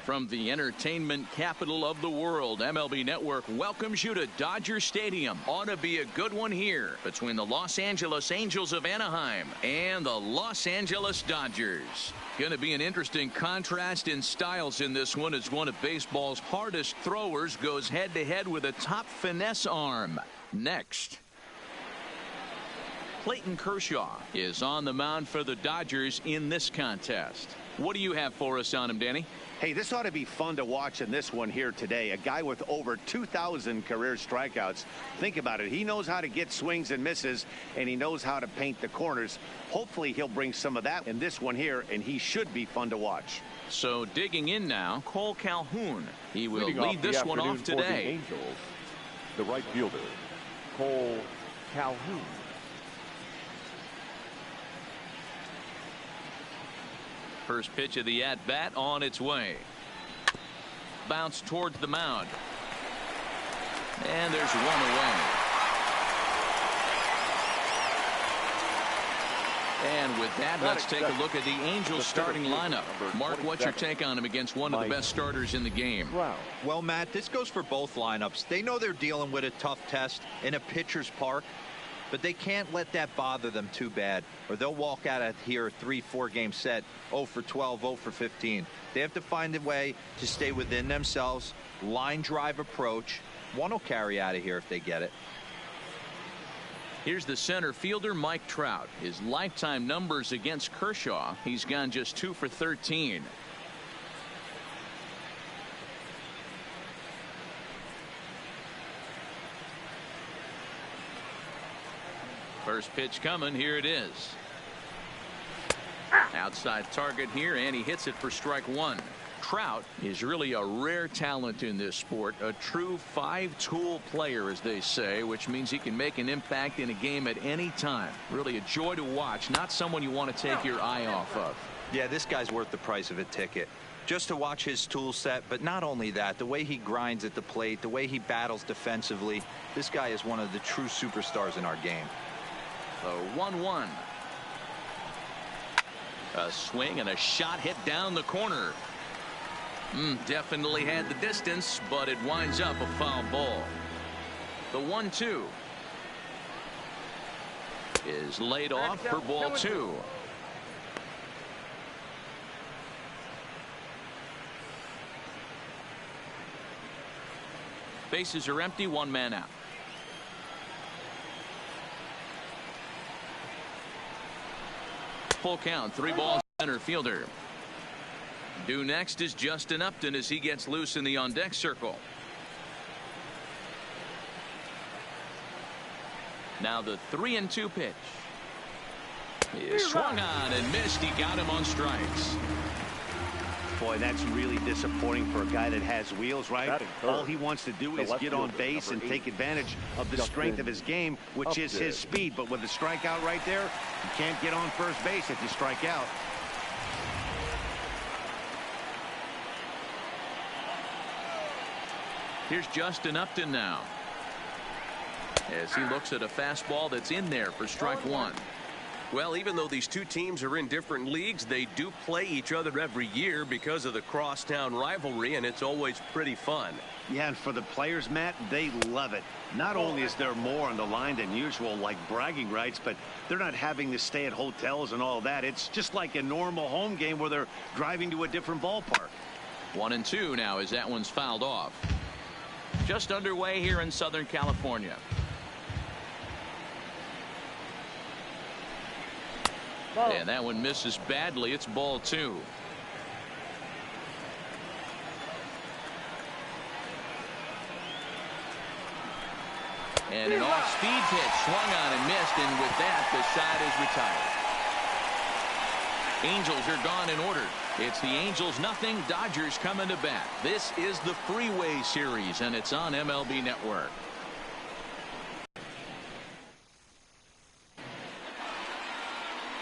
From the entertainment capital of the world, MLB Network welcomes you to Dodger Stadium. Ought to be a good one here between the Los Angeles Angels of Anaheim and the Los Angeles Dodgers. Going to be an interesting contrast in styles in this one as one of baseball's hardest throwers goes head-to-head with a top finesse arm. Next. Clayton Kershaw is on the mound for the Dodgers in this contest. What do you have for us on him, Danny? Hey, this ought to be fun to watch in this one here today. A guy with over 2,000 career strikeouts. Think about it. He knows how to get swings and misses, and he knows how to paint the corners. Hopefully, he'll bring some of that in this one here, and he should be fun to watch. So digging in now, Cole Calhoun. He will lead this one off today. For the Angels, the right fielder, Cole Calhoun. First pitch of the at-bat on its way. Bounce towards the mound. And there's one away. And with that, let's take a look at the Angels starting lineup. Mark, what's your take on him against one of the best starters in the game? Well, Matt, this goes for both lineups. They know they're dealing with a tough test in a pitcher's park, but they can't let that bother them too bad, or they'll walk out of here a 3-4 game set 0 for 12, 0 for 15. They have to find a way to stay within themselves. Line drive approach. One will carry out of here if they get it. Here's the center fielder, Mike Trout. His lifetime numbers against Kershaw, he's gone just 2 for 13. First pitch coming. Here it is. Outside target here, and he hits it for strike one. Trout is really a rare talent in this sport, a true five-tool player, as they say, which means he can make an impact in a game at any time. Really a joy to watch, not someone you want to take your eye off of. Yeah, this guy's worth the price of a ticket. Just to watch his tool set, but not only that, the way he grinds at the plate, the way he battles defensively, this guy is one of the true superstars in our game. The 1-1. A swing and a shot hit down the corner. Definitely had the distance, but it winds up a foul ball. The 1-2 is laid off for ball two. Bases are empty, one man out. Full count, 3 balls, center fielder. Due next is Justin Upton as he gets loose in the on-deck circle. Now the 3-2 pitch. He swung on and missed. He got him on strikes. Boy, that's really disappointing for a guy that has wheels, right? All he wants to do is get on base and take advantage of the strength of his game, which is his speed. But with the strikeout right there, you can't get on first base if you strike out. Here's Justin Upton now, as he looks at a fastball that's in there for strike one. Well, even though these two teams are in different leagues, they do play each other every year because of the crosstown rivalry, and it's always pretty fun. Yeah, and for the players, Matt, they love it. Not only is there more on the line than usual, like bragging rights, but they're not having to stay at hotels and all that. It's just like a normal home game where they're driving to a different ballpark. 1-2 now as that one's fouled off. Just underway here in Southern California. And that one misses badly. It's ball two. And an off-speed pitch swung on and missed, and with that the side is retired. Angels are gone in order. It's the Angels nothing, Dodgers coming to bat. This is the Freeway Series, and it's on MLB Network.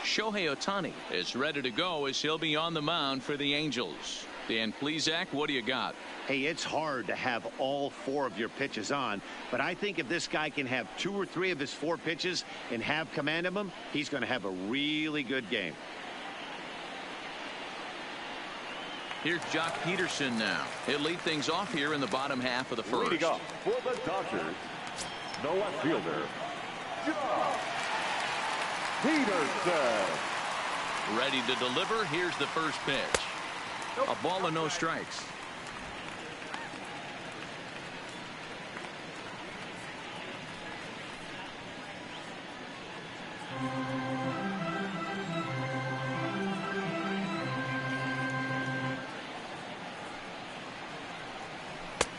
Shohei Ohtani is ready to go as he'll be on the mound for the Angels. Dan Plesac, what do you got? Hey, it's hard to have all 4 of your pitches on, but I think if this guy can have 2 or 3 of his 4 pitches and have command of them, he's going to have a really good game. Here's Jock Peterson now. He'll lead things off here in the bottom half of the first. Leading up for the Dodgers, the left fielder, Jock Peterson. Ready to deliver. Here's the first pitch. A ball and no strikes.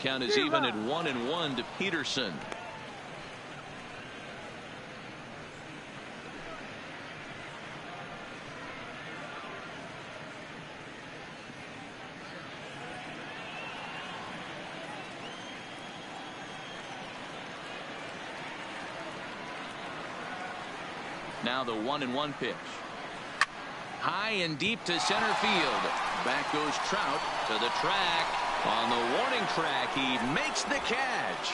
Count is even at 1-1 to Peterson. Now the 1-1 pitch. High and deep to center field. Back goes Trout to the track. On the warning track, he makes the catch.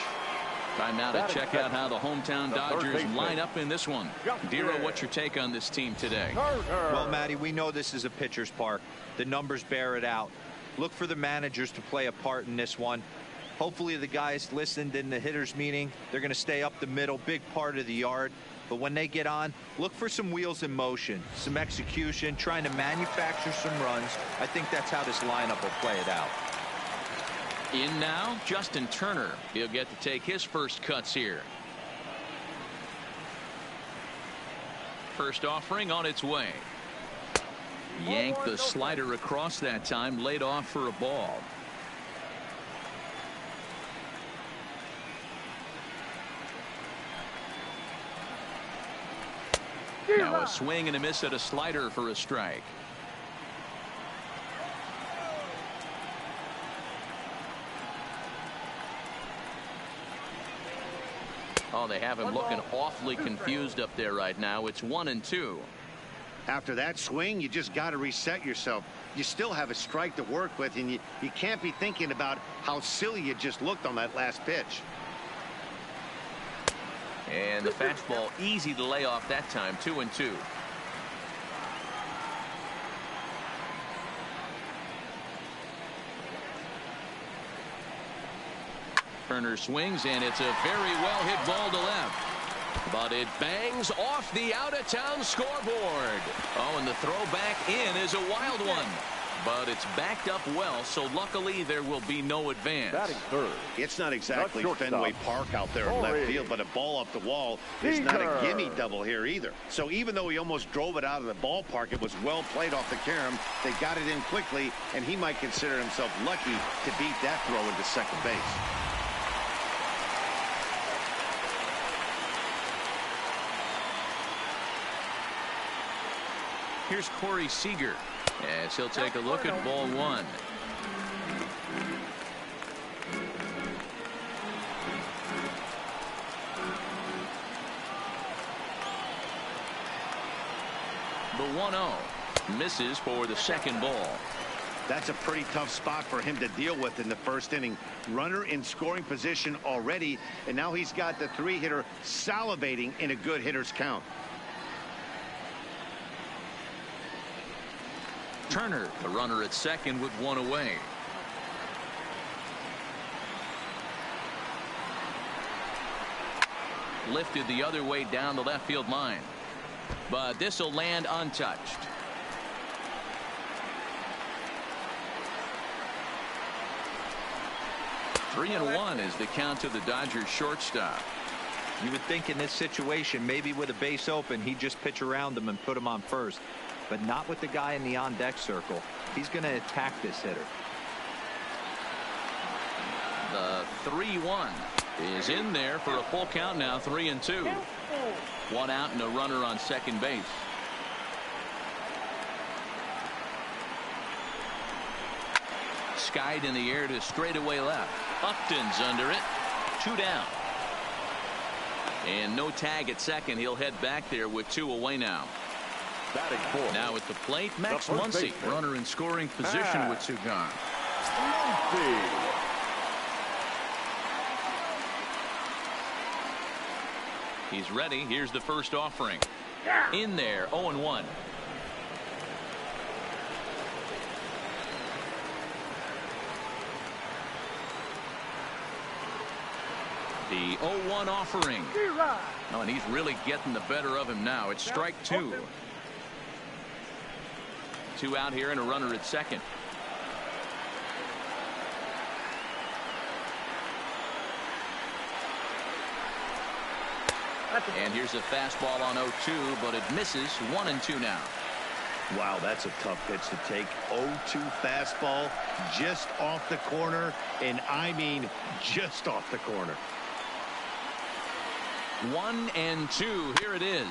Time now to check out how the hometown Dodgers line up in this one. Dero, what's your take on this team today? Well, Matty, we know this is a pitcher's park. The numbers bear it out. Look for the managers to play a part in this one. Hopefully the guys listened in the hitters meeting. They're going to stay up the middle, big part of the yard. But when they get on, look for some wheels in motion, some execution, trying to manufacture some runs. I think that's how this lineup will play it out. In now, Justin Turner. He'll get to take his first cuts here. First offering on its way. Yanked the slider across that time, laid off for a ball. Now a swing and a miss at a slider for a strike. Oh, they have him looking awfully confused up there right now. It's 1-2. After that swing, you just got to reset yourself. You still have a strike to work with, and you can't be thinking about how silly you just looked on that last pitch. And the fastball easy to lay off that time. 2-2. Turner swings, and it's a very well hit ball to left. But it bangs off the out-of-town scoreboard. Oh, and the throw back in is a wild one. But it's backed up well, so luckily there will be no advance. Batting third. It's not exactly Fenway Park out there in left field, but a ball up the wall is not a gimme double here either. So even though he almost drove it out of the ballpark, it was well played off the carom. They got it in quickly, and he might consider himself lucky to beat that throw into second base. Here's Corey Seager as he'll take a look at ball one. The 1-0 misses for the second ball. That's a pretty tough spot for him to deal with in the first inning. Runner in scoring position already, and now he's got the three-hitter salivating in a good hitter's count. Turner, the runner at second with one away. Lifted the other way down the left field line. But this will land untouched. Three and one is the count to the Dodgers shortstop. You would think in this situation, maybe with a base open, he'd just pitch around him and put him on first. But not with the guy in the on-deck circle. He's going to attack this hitter. The 3-1 is in there for a full count now. 3-2. One out and a runner on second base. Skied in the air to straightaway left. Upton's under it. 2 down. And no tag at second. He'll head back there with 2 away now. Now at the plate, Max Muncy, runner in scoring position with 2 gone. He's ready. Here's the first offering. In there, 0-1. The 0-1 offering. Oh, and he's really getting the better of him now. It's strike two. Two out here and a runner at second. And here's a fastball on 0-2, but it misses. 1-2 now. Wow, that's a tough pitch to take. 0-2 fastball just off the corner, and I mean just off the corner. 1-2. Here it is.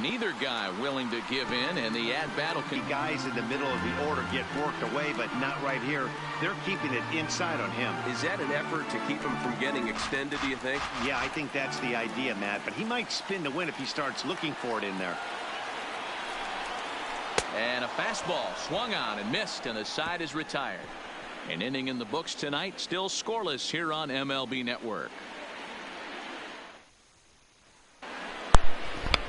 Neither guy willing to give in, and the at-battle can. Guys in the middle of the order get worked away, but not right here. They're keeping it inside on him. Is that an effort to keep him from getting extended, do you think? Yeah, I think that's the idea, Matt, but he might spin to win if he starts looking for it in there. And a fastball swung on and missed, and the side is retired. An inning in the books tonight, still scoreless here on MLB Network.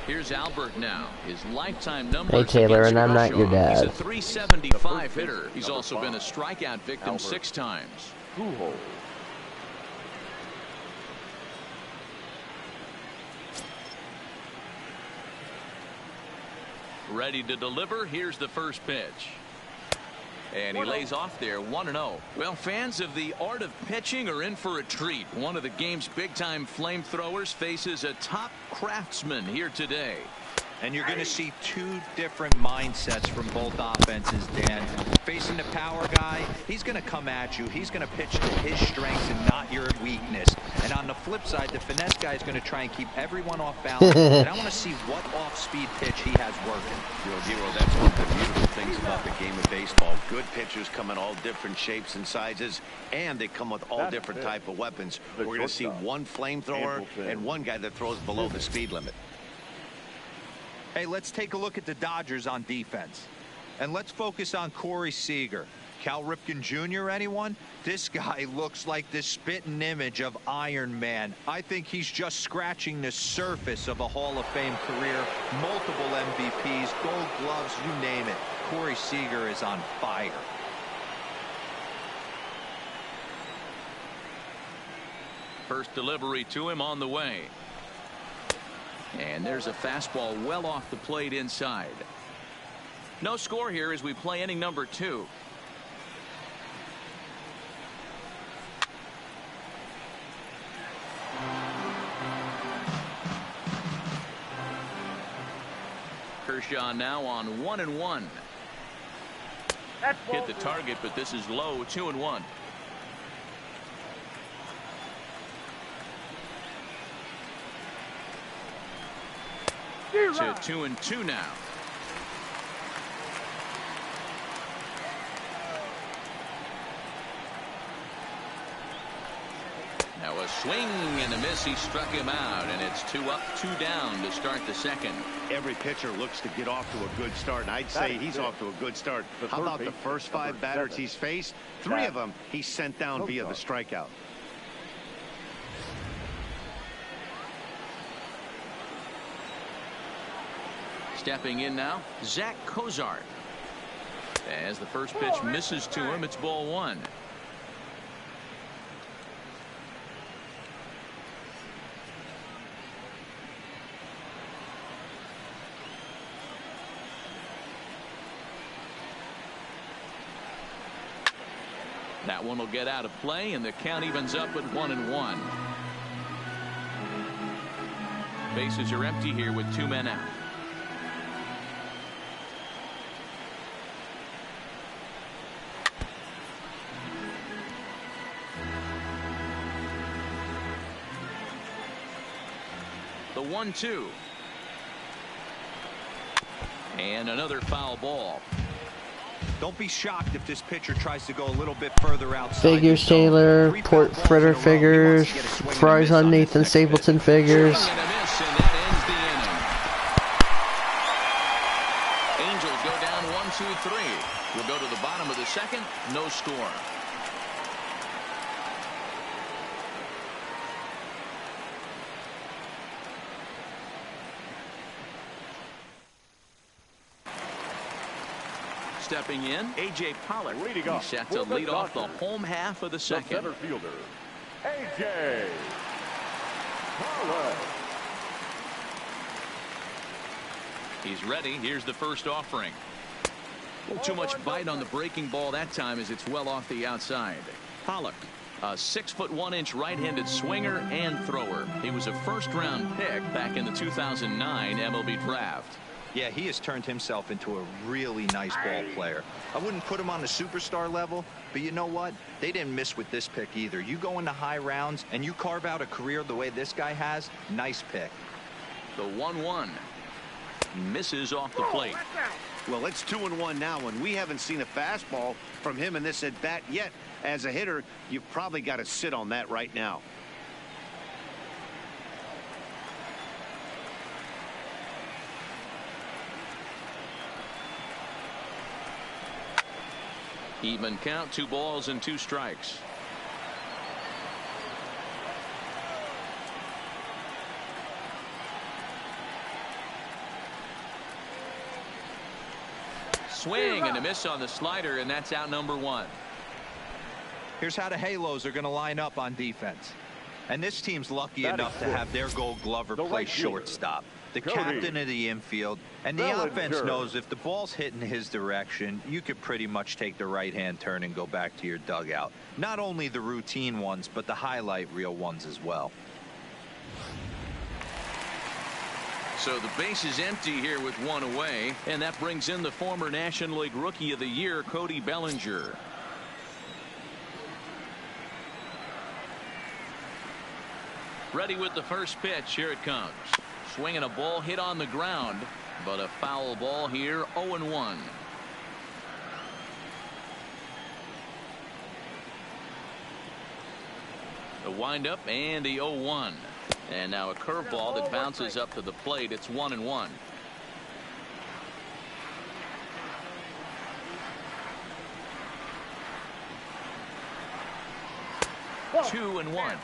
Here's Albert now. His lifetime numbers. Hey Taylor, and I'm not your dad. He's a 375 hitter. He's also been a strikeout victim 6 times. Ready to deliver. Here's the first pitch. And he lays off there. 1-0. Well, fans of the art of pitching are in for a treat. One of the game's big-time flamethrowers faces a top craftsman here today. And you're going to see two different mindsets from both offenses, Dan. Facing the power guy, he's going to come at you. He's going to pitch to his strengths and not your weakness. And on the flip side, the finesse guy is going to try and keep everyone off balance. And I want to see what off-speed pitch he has working. Zero, that's one of the beautiful things about the game of baseball. Good pitchers come in all different shapes and sizes, and they come with all different type of weapons. We're going to see one flamethrower and one guy that throws below the speed limit. Hey, let's take a look at the Dodgers on defense. And let's focus on Corey Seager. Cal Ripken Jr., anyone? This guy looks like the spitting image of Iron Man. I think he's just scratching the surface of a Hall of Fame career. Multiple MVPs, Gold Gloves, you name it. Corey Seager is on fire. First delivery to him on the way. And there's a fastball well off the plate inside. No score here as we play inning number 2. Kershaw now on 1-1. Hit the target, but this is low. 2-1. To 2-2 now. Now a swing and a miss. He struck him out, and it's 2 up, 2 down to start the second. Every pitcher looks to get off to a good start, and I'd say he's off to a good start. How about the first 5 batters he's faced? 3 of them he's sent down via the strikeout. Stepping in now, Zach Cozart. As the first pitch misses to him, it's ball 1. That one will get out of play, and the count evens up at 1-1. Bases are empty here with 2 men out. The 1-2. And another foul ball. Don't be shocked if this pitcher tries to go a little bit further outside. Figures Taylor, Port Fritter figures, Fries on Nathan Stapleton figures. Angels go down 1-2-3. We'll go to the bottom of the second. No score. Stepping in, A.J. Pollock. He's set to lead off the home half of the second. Center fielder, A.J. He's ready. Here's the first offering. Too much bite on the breaking ball that time as it's well off the outside. Pollock, a 6'1" right-handed swinger and thrower. He was a first-round pick back in the 2009 MLB draft. Yeah, he has turned himself into a really nice ball player. I wouldn't put him on the superstar level, but you know what? They didn't miss with this pick either. You go into high rounds and you carve out a career the way this guy has, nice pick. The 1-1 misses off the plate. Well, it's 2-1 now, and we haven't seen a fastball from him in this at bat yet. As a hitter, you've probably got to sit on that right now. Even count, 2 balls and 2 strikes. Swing and a miss on the slider, and that's out number 1. Here's how the Halos are going to line up on defense. And this team's lucky enough to have their Gold Glover play shortstop, the captain of the infield, and the offense knows if the ball's hitting his direction, you could pretty much take the right-hand turn and go back to your dugout. Not only the routine ones, but the highlight reel ones as well. So the base is empty here with 1 away, and that brings in the former National League Rookie of the Year, Cody Bellinger. Ready with the first pitch. Here it comes. Swinging a ball hit on the ground, but a foul ball here. 0-1. The windup and the 0-1. And now a curveball that bounces up to the plate. It's 1-1. Two and 1.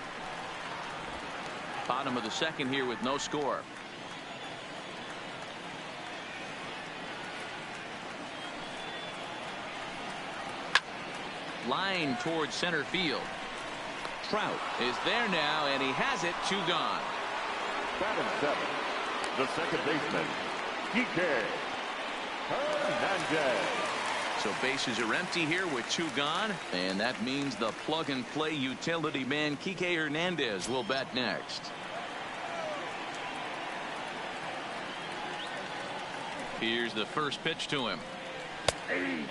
Bottom of the second here with no score. Line towards center field. Trout is there now, and he has it. 2 gone. Batting 7, the second baseman, Kike Hernandez. So bases are empty here with 2 gone, and that means the plug-and-play utility man Kike Hernandez will bat next. Here's the first pitch to him,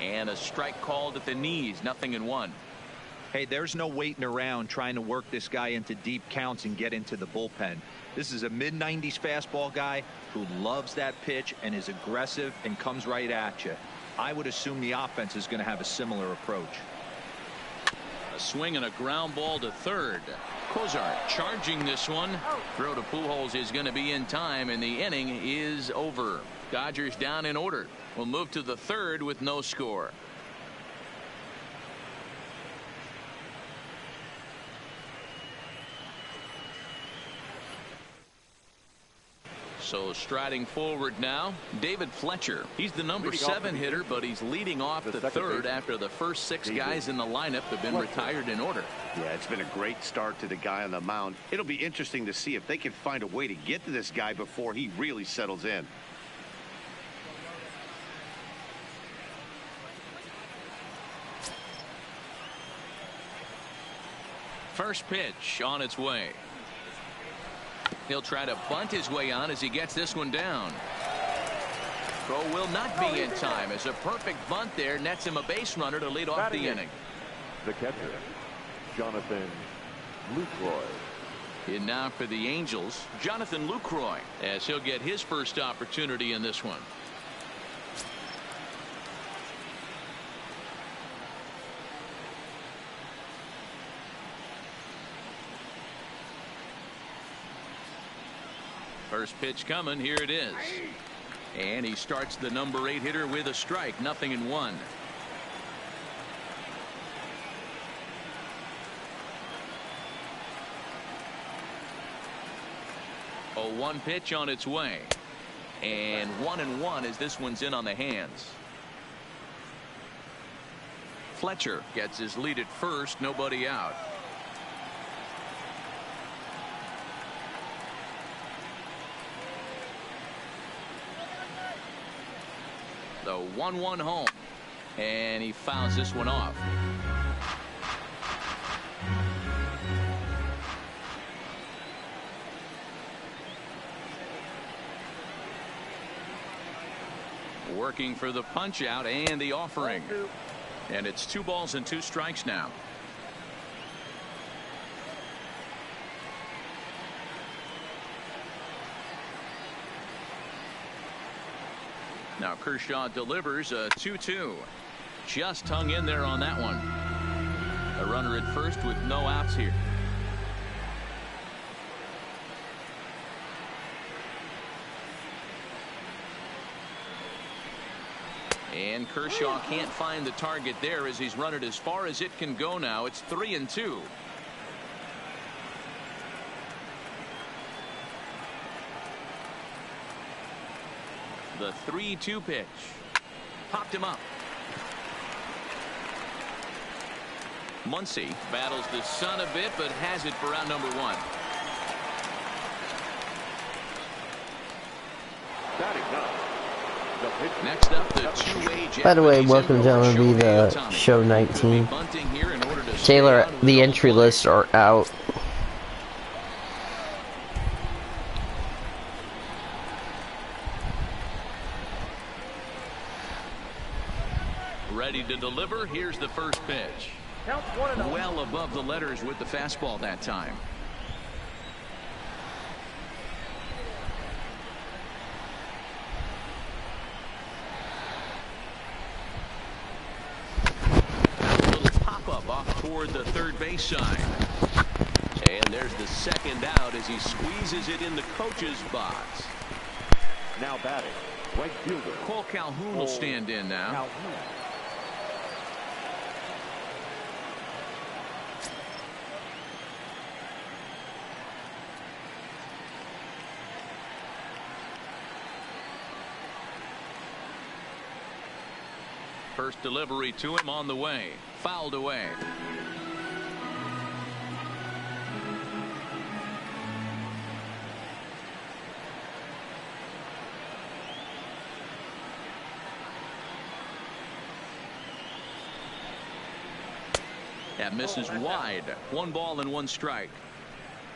and a strike called at the knees. 0-1. Hey, there's no waiting around trying to work this guy into deep counts and get into the bullpen. This is a mid-90s fastball guy who loves that pitch and is aggressive and comes right at you. I would assume the offense is going to have a similar approach. A swing and a ground ball to third. Cozart charging this one. Throw to Pujols is going to be in time, and the inning is over. Dodgers down in order. We'll move to the third with no score. So striding forward now, David Fletcher. He's the number 7 hitter, but he's leading off the third after the first 6 guys in the lineup have been retired in order. Yeah, it's been a great start to the guy on the mound. It'll be interesting to see if they can find a way to get to this guy before he really settles in. First pitch on its way. He'll try to bunt his way on as he gets this one down. Throw will not be in time as a perfect bunt there nets him a base runner to lead off the inning. The catcher, Jonathan Lucroy. In now for the Angels, Jonathan Lucroy, as he'll get his first opportunity in this one. First pitch coming. Here it is. And he starts the number 8 hitter with a strike. 0-1. 0-1 pitch on its way. And 1-1 as this one's in on the hands. Fletcher gets his lead at first. Nobody out. The 1-1 home. And he fouls this one off. Working for the punch out and the offering. And it's 2 balls and 2 strikes now. Now Kershaw delivers a 2-2. Just hung in there on that one. A runner at first with no outs here. And Kershaw can't find the target there as he's run it as far as it can go now. It's 3-2. The 3-2 pitch. Popped him up. Muncy battles the sun a bit, but has it for out number 1. Next up, the two-way. By the way, welcome to MLB the show 19. Taylor, the entry lists are out. Ready to deliver. Here's the first pitch. Well above the letters with the fastball that time. A little pop-up off toward the third base side. And there's the second out as he squeezes it in the coach's box. Now batting, right fielder Cole Calhoun will stand in now. First delivery to him on the way. Fouled away. That misses wide. 1 ball and 1 strike.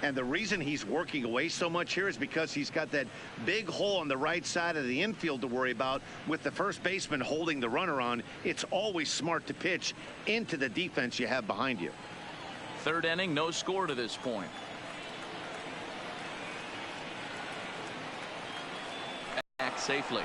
And the reason he's working away so much here is because he's got that big hole on the right side of the infield to worry about. With the first baseman holding the runner on, it's always smart to pitch into the defense you have behind you. Third inning, no score to this point. Back safely.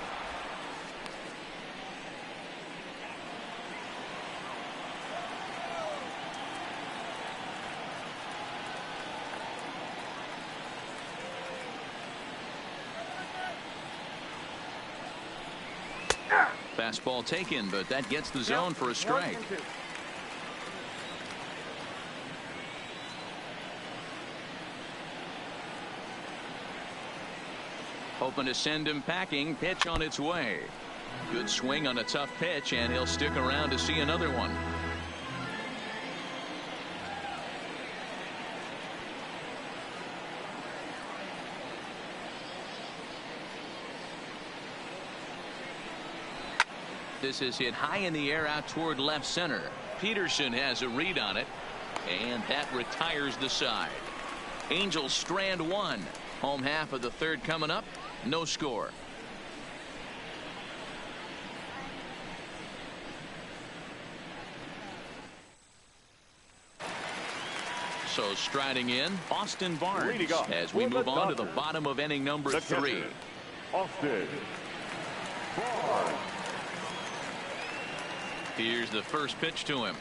Fastball taken, but that gets the zone for a strike. Hoping to send him packing. Pitch on its way. Good swing on a tough pitch, and he'll stick around to see another one. This is hit high in the air out toward left center. Peterson has a read on it, and that retires the side. Angels strand 1. Home half of the third coming up. No score. So striding in, Austin Barnes as we move on to the bottom of inning number 3. Austin Barnes. Here's the first pitch to him.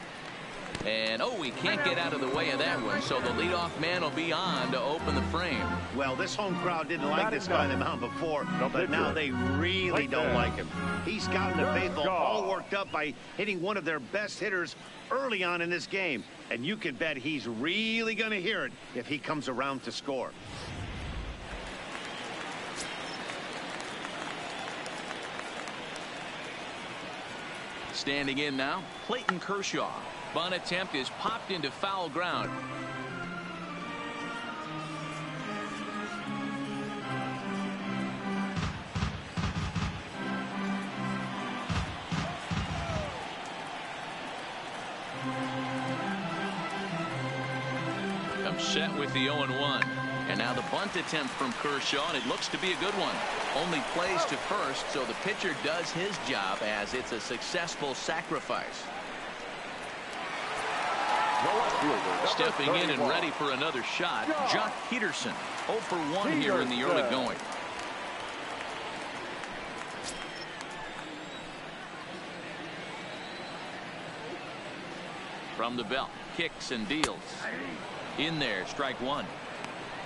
And oh, he can't get out of the way of that one, so the leadoff man will be on to open the frame. Well, this home crowd didn't like this guy on the mound before, but now they really don't like him. He's gotten the faithful all worked up by hitting one of their best hitters early on in this game, and you can bet he's really going to hear it if he comes around to score. Standing in now, Clayton Kershaw. Bunt attempt is popped into foul ground. set with the 0-1. And now the bunt attempt from Kershaw, and it looks to be a good one. Only plays to first, so the pitcher does his job as it's a successful sacrifice. Stepping in and ready for another shot, Jock Peterson. 0 for 1 here in the early going. From the belt, kicks and deals. In there, strike one.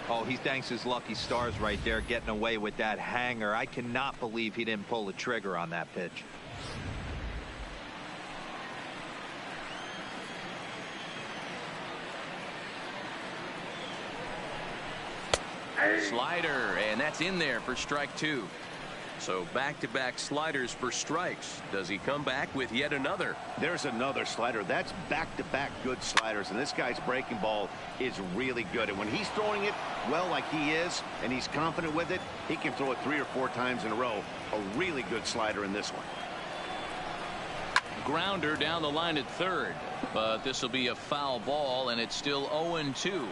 Oh, he thanks his lucky stars right there, getting away with that hanger. I cannot believe he didn't pull the trigger on that pitch. Slider, and that's in there for strike two. So back-to-back sliders for strikes. Does he come back with yet another? There's another slider. That's back-to-back good sliders, and this guy's breaking ball is really good. And when he's throwing it well like he is, and he's confident with it, he can throw it 3 or 4 times in a row. A really good slider in this one. Grounder down the line at third, but this will be a foul ball, and it's still 0-2.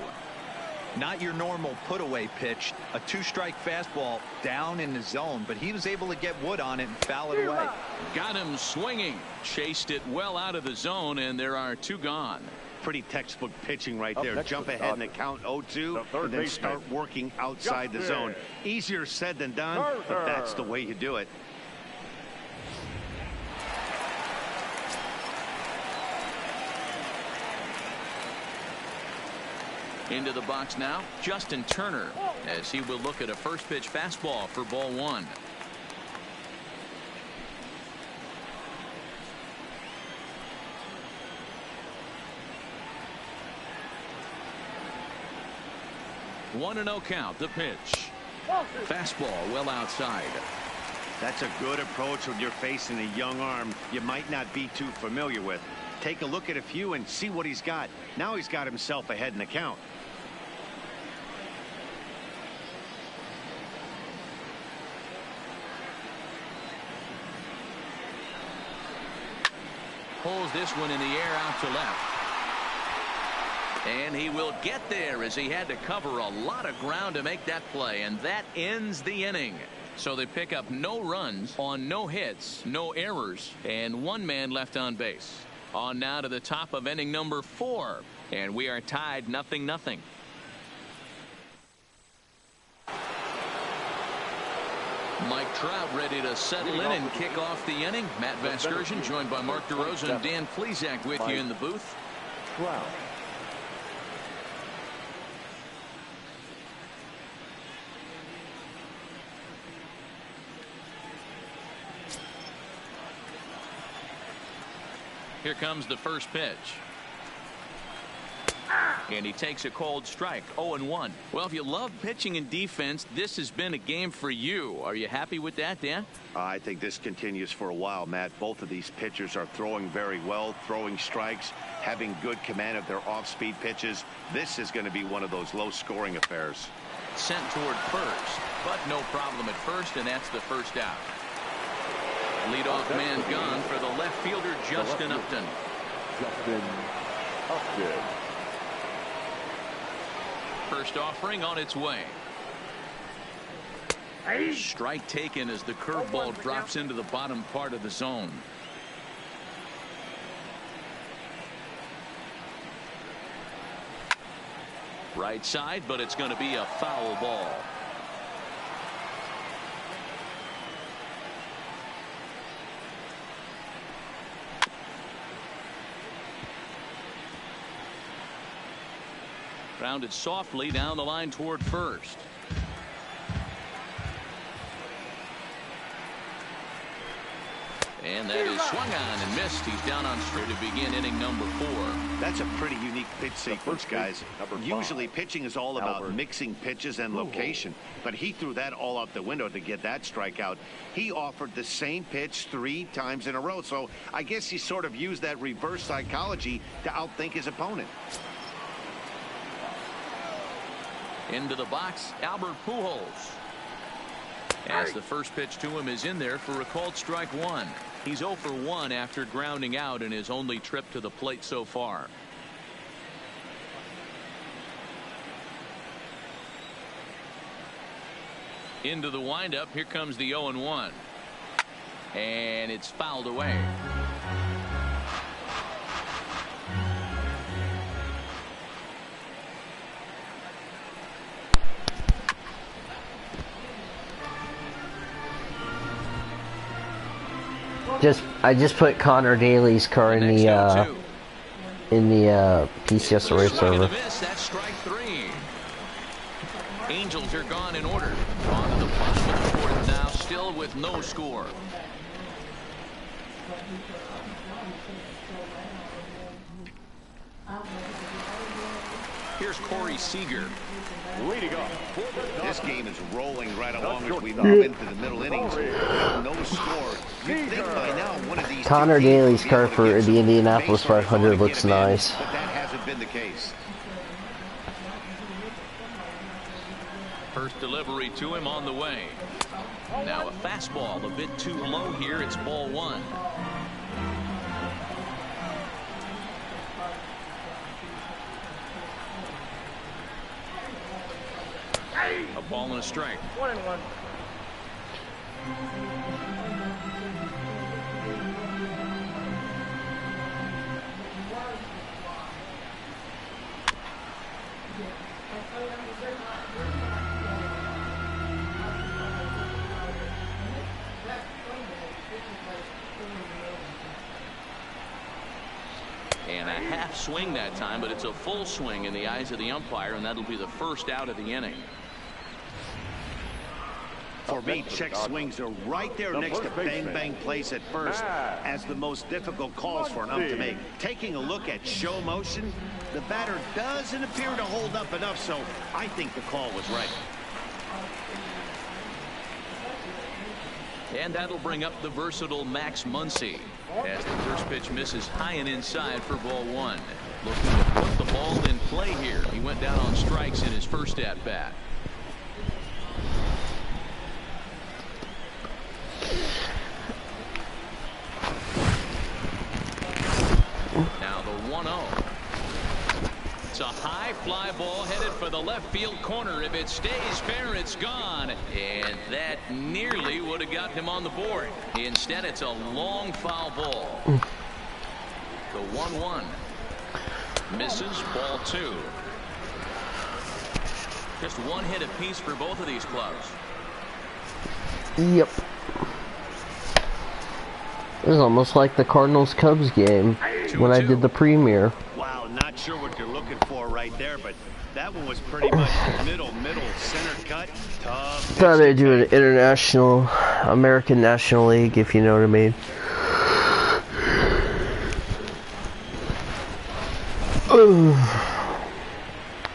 Not your normal put away pitch, a 2-strike fastball down in the zone, but he was able to get wood on it and foul it away. Got him swinging, chased it well out of the zone, and there are 2 gone. Pretty textbook pitching right there. Jump ahead in the count 0-2 and then start working outside the zone. Easier said than done, but that's the way you do it. Into the box now, Justin Turner, as he will look at a first pitch fastball for ball 1. One and 0 count, the pitch. Fastball well outside. That's a good approach when you're facing a young arm you might not be too familiar with. Take a look at a few and see what he's got. Now he's got himself ahead in the count. Pulls this one in the air out to left. And he will get there as he had to cover a lot of ground to make that play, and that ends the inning. So they pick up no runs on no hits, no errors, and 1 man left on base. On now to the top of inning number 4, and we are tied 0-0. Mike Trout ready to settle in and kick off the inning. Matt Vasgersian joined by Mark DeRosa and Dan Plesac with you in the booth. Trout. Here comes the first pitch. And he takes a cold strike. 0-1. Well, if you love pitching and defense, this has been a game for you. Are you happy with that, Dan? I think this continues for a while, Matt. Both of these pitchers are throwing very well, throwing strikes, having good command of their off-speed pitches. This is going to be one of those low-scoring affairs. Sent toward first, but no problem at first, and that's the first out. Leadoff man gone for the left fielder, Justin Upton. Justin Upton. First offering on its way. Strike taken as the curveball drops into the bottom part of the zone. Right side, but it's going to be a foul ball. Grounded softly down the line toward first. And that is swung on and missed. He's down on straight to begin inning number 4. That's a pretty unique pitch sequence, guys. Usually pitching is all about mixing pitches and location, but he threw that all out the window to get that strikeout. He offered the same pitch 3 times in a row, so I guess he sort of used that reverse psychology to outthink his opponent. Into the box, Albert Pujols. As the first pitch to him is in there for a called strike 1. He's 0 for 1 after grounding out in his only trip to the plate so far. Into the windup. Here comes the 0-1. And it's fouled away. I just put Connor Daly's car in the PCS Array server. That's strike 3. Angels are gone in order. On to the bottom of the 4th now, still with no score. Here's Corey Seager. Leading off. This game is rolling right along as we move into the middle innings. No score. You'd think by now one of these Connor Daly's car for the Indianapolis 500 looks nice. But that hasn't been the case. First delivery to him on the way. Now a fastball a bit too low here. It's ball 1. A ball and a strike. 1-1. And a half swing that time, but it's a full swing in the eyes of the umpire, and that'll be the first out of the inning. For me, check swings are right there next to bang bang plays at first as the most difficult calls for an ump to make. Taking a look at show motion, the batter doesn't appear to hold up enough, so I think the call was right. And that'll bring up the versatile Max Muncy as the first pitch misses high and inside for ball 1. Looking to put the ball in play here. He went down on strikes in his first at bat. Now the 1-0. It's a high fly ball headed for the left field corner. If it stays fair, it's gone. And that nearly would have got him on the board. Instead, it's a long foul ball. The 1-1. Misses, ball 2. Just one hit apiece for both of these clubs. Yep. It was almost like the Cardinals-Cubs game when I did the premiere. Wow, not sure what you're looking for right there, but that one was pretty much middle, center cut. Tough. Thought I'd do an international, American National League, if you know what I mean.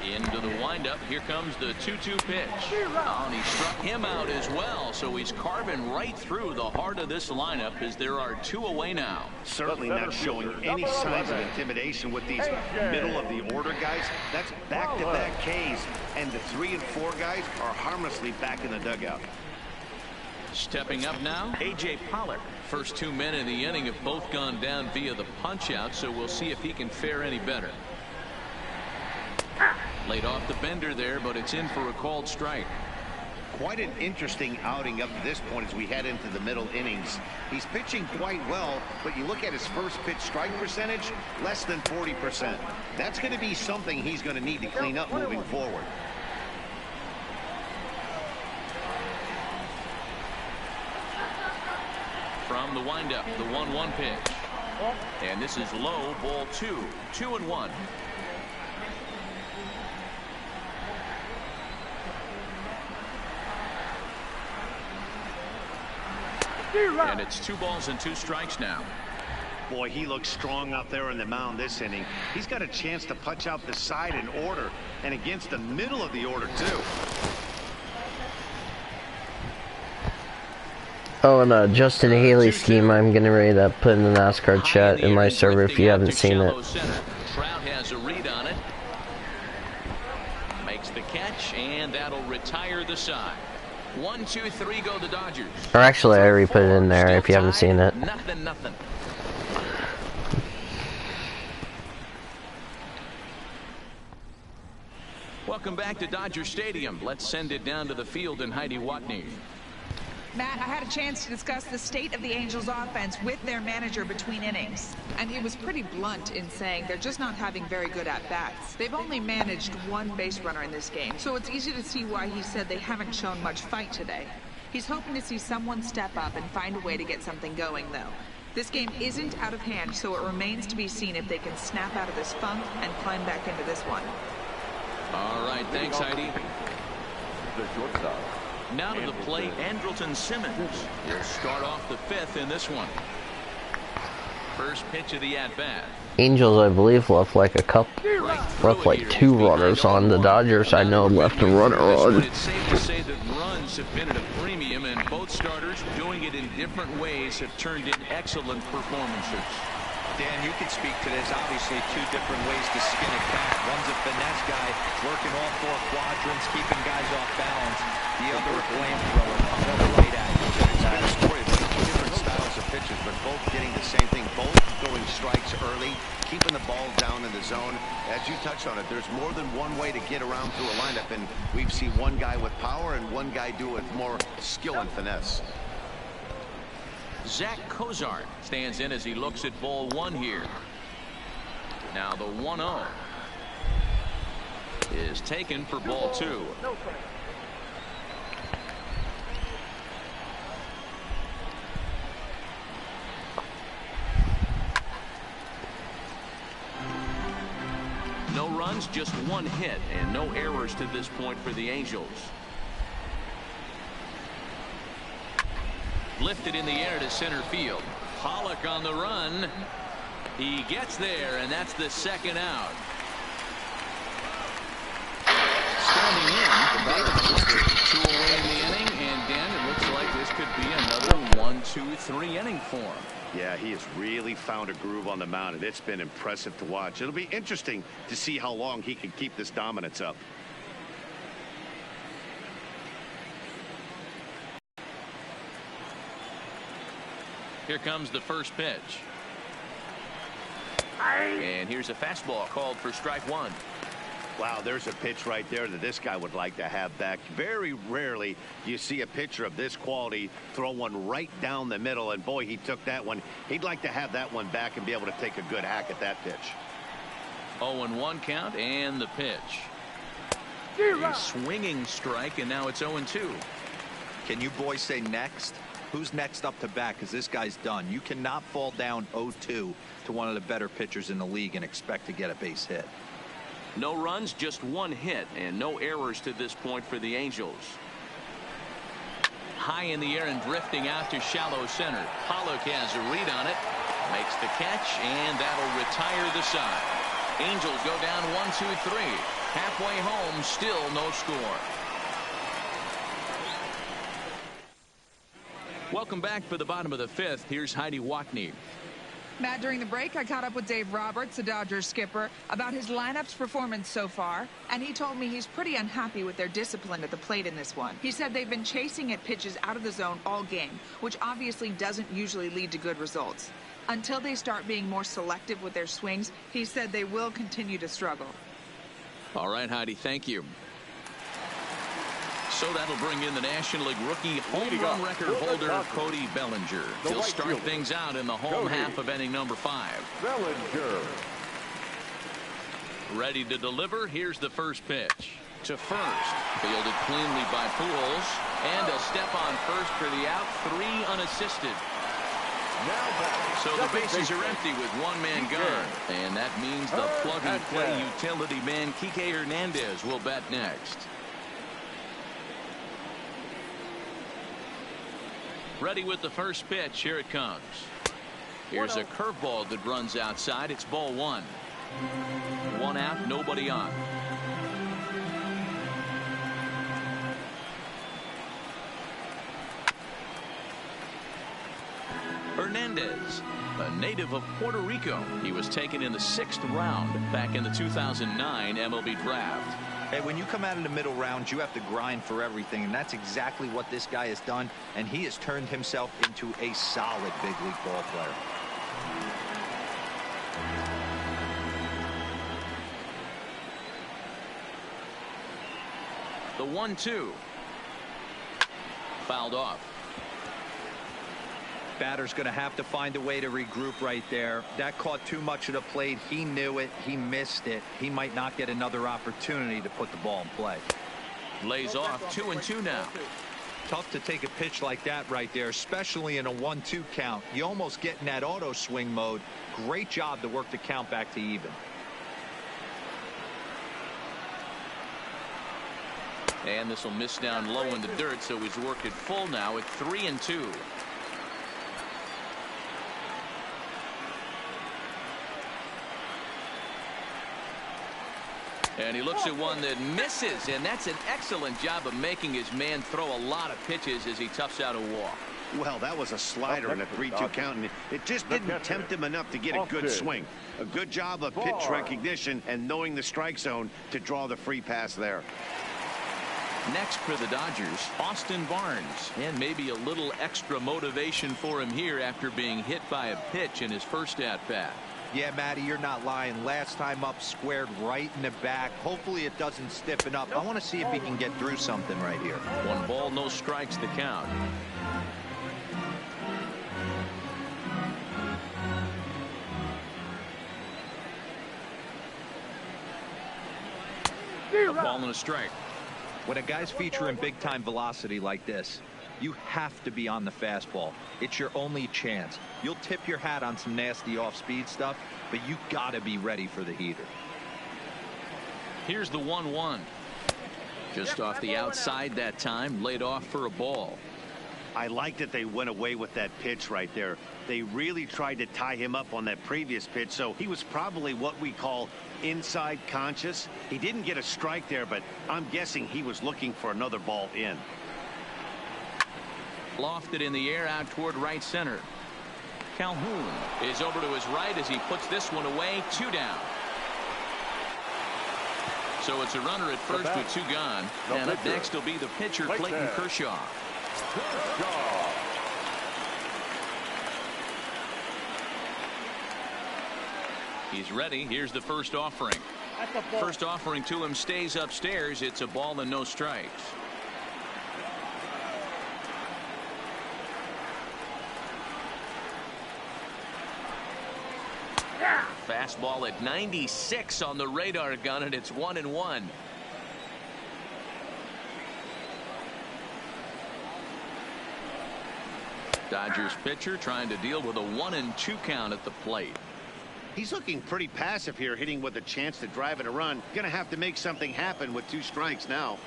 Into the windup. Here comes the 2-2 pitch. Oh, and he struck him out as well. So he's carving right through the heart of this lineup as there are 2 away now. Certainly not showing any signs of intimidation with these middle of the order guys. That's back-to-back Ks, and the 3 and 4 guys are harmlessly back in the dugout. Stepping up now, A.J. Pollock. First 2 men in the inning have both gone down via the punch-out, so we'll see if he can fare any better. Laid off the bender there, but it's in for a called strike. Quite an interesting outing up to this point as we head into the middle innings. He's pitching quite well, but you look at his first pitch strike percentage, less than 40%. That's going to be something he's going to need to clean up moving forward. From the windup, the 1-1 pitch. And this is low, ball 2. 2-1. And it's 2 balls and 2 strikes now. Boy, he looks strong out there on the mound this inning. He's got a chance to punch out the side in order and against the middle of the order too. Oh, and Justin Haley scheme I'm getting ready to put in the NASCAR chat in my server if you haven't seen it. Trout has a read on it. Makes the catch, and that'll retire the side. 1, 2, 3 go the Dodgers. Or actually, I already put it in there if you haven't seen it. Nothing. Welcome back to Dodger Stadium. Let's send it down to the field and Heidi Watney. Matt, I had a chance to discuss the state of the Angels offense with their manager between innings. And he was pretty blunt in saying they're just not having very good at-bats. They've only managed one base runner in this game, so it's easy to see why he said they haven't shown much fight today. He's hoping to see someone step up and find a way to get something going, though. This game isn't out of hand, so it remains to be seen if they can snap out of this funk and climb back into this one. All right, thanks, Heidi. The shortstop. Now to the plate, Andrelton Simmons. He'll start off the fifth in this one. First pitch of the at-bat. Angels, I believe, left like left like 2 runners on. The Dodgers, I know, left a runner on. It's safe to say that runs have been at a premium, and both starters, doing it in different ways, have turned in excellent performances. Dan, you can speak to this. Obviously, 2 different ways to skin a cat. One's a finesse guy, working all 4 quadrants, keeping guys off balance. The other a flamethrower, coming right at you. It's been a story of 2 different styles of pitches, but both getting the same thing. Both throwing strikes early, keeping the ball down in the zone. As you touched on it, there's more than one way to get around through a lineup, and we've seen one guy with power and one guy do it with more skill and finesse. Zach Cozart stands in as he looks at ball 1 here. Now the 1-0 is taken for ball 2. No runs, just 1 hit, and no errors to this point for the Angels. Lifted in the air to center field. Pollock on the run. He gets there, and that's the 2nd out. Standing in, 2 away in the inning, and Dan, it looks like this could be another 1-2-3 inning for him. Yeah, he has really found a groove on the mound, and it's been impressive to watch. It'll be interesting to see how long he can keep this dominance up. Here comes the first pitch. And here's a fastball called for strike 1. Wow, there's a pitch right there that this guy would like to have back. Very rarely you see a pitcher of this quality throw one right down the middle, and boy, he took that one. He'd like to have that one back and be able to take a good hack at that pitch. 0-1 count, and the pitch. A swinging strike, and now it's 0-2. Can you boys say next? Who's next up to bat? Because this guy's done. You cannot fall down 0-2 to one of the better pitchers in the league and expect to get a base hit. No runs, just 1 hit, and no errors to this point for the Angels. High in the air and drifting out to shallow center. Pollock has a read on it, makes the catch, and that'll retire the side. Angels go down 1-2-3. Halfway home, still no score. Welcome back for the bottom of the 5th. Here's Heidi Watney. Matt, during the break, I caught up with Dave Roberts, the Dodgers skipper, about his lineup's performance so far, and he told me he's pretty unhappy with their discipline at the plate in this one. He said they've been chasing at pitches out of the zone all game, which obviously doesn't usually lead to good results. Until they start being more selective with their swings, he said they will continue to struggle. All right, Heidi, thank you. So that'll bring in the National League rookie home run record holder Cody Bellinger. He'll start things out in the home half of inning number 5. Bellinger. Ready to deliver. Here's the first pitch. To first. Fielded cleanly by Pujols. And a step on first for the out. 3 unassisted. So the bases are empty with 1 man gone. And that means the plug-and-play utility man Kike Hernandez will bat next. Ready with the first pitch. Here it comes. Here's a curveball that runs outside. It's ball 1. 1 out, nobody on. Hernandez, a native of Puerto Rico. He was taken in the 6th round back in the 2009 MLB draft. Hey, when you come out in the middle rounds, you have to grind for everything, and that's exactly what this guy has done, and he has turned himself into a solid big league ball player. The 1-2. Fouled off. Batter's going to have to find a way to regroup right there. That caught too much of the plate. He knew it. He missed it. He might not get another opportunity to put the ball in play. Lays off 2-2 now. Tough to take a pitch like that right there, especially in a 1-2 count. You almost get in that auto swing mode. Great job to work the count back to even. And this will miss down low in the dirt, so he's worked it full now at 3-2. And he looks at one that misses, and that's an excellent job of making his man throw a lot of pitches as he toughs out a walk. Well, that was a slider in a 3-2 count, and it just didn't tempt him enough to get a good swing. A good job of pitch recognition and knowing the strike zone to draw the free pass there. Next for the Dodgers, Austin Barnes, and maybe a little extra motivation for him here after being hit by a pitch in his first at-bat. Yeah, Matty, you're not lying. Last time up, squared right in the back. Hopefully it doesn't stiffen up. I want to see if he can get through something right here. 1 ball, no strikes to count. A ball and a strike. When a guy's featuring big-time velocity like this, you have to be on the fastball. It's your only chance. You'll tip your hat on some nasty off-speed stuff, but you got to be ready for the heater. Here's the 1-1. Just off the outside that time, laid off for a ball. I like that they went away with that pitch right there. They really tried to tie him up on that previous pitch, so he was probably what we call inside conscious. He didn't get a strike there, but I'm guessing he was looking for another ball in. Lofted in the air out toward right center. Calhoun is over to his right as he puts this one away. 2 down. So it's a runner at first with 2 gone. And up next will be the pitcher, Clayton Kershaw. He's ready. Here's the first offering. First offering to him stays upstairs. It's a ball and no strikes. Fastball at 96 on the radar gun, and it's 1-1. Dodgers pitcher trying to deal with a 1-2 count at the plate. He's looking pretty passive here, hitting with a chance to drive it a run. Gonna have to make something happen with 2 strikes now.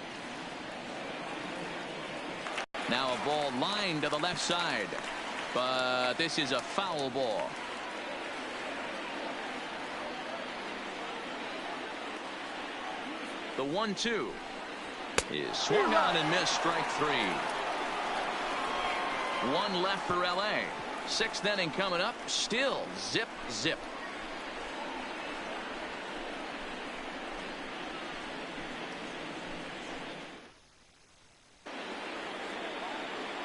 Now a ball lined to the left side, but this is a foul ball. The 1-2 is swung on and missed. Strike 3. 1 left for LA. 6th inning coming up. Still zip zip.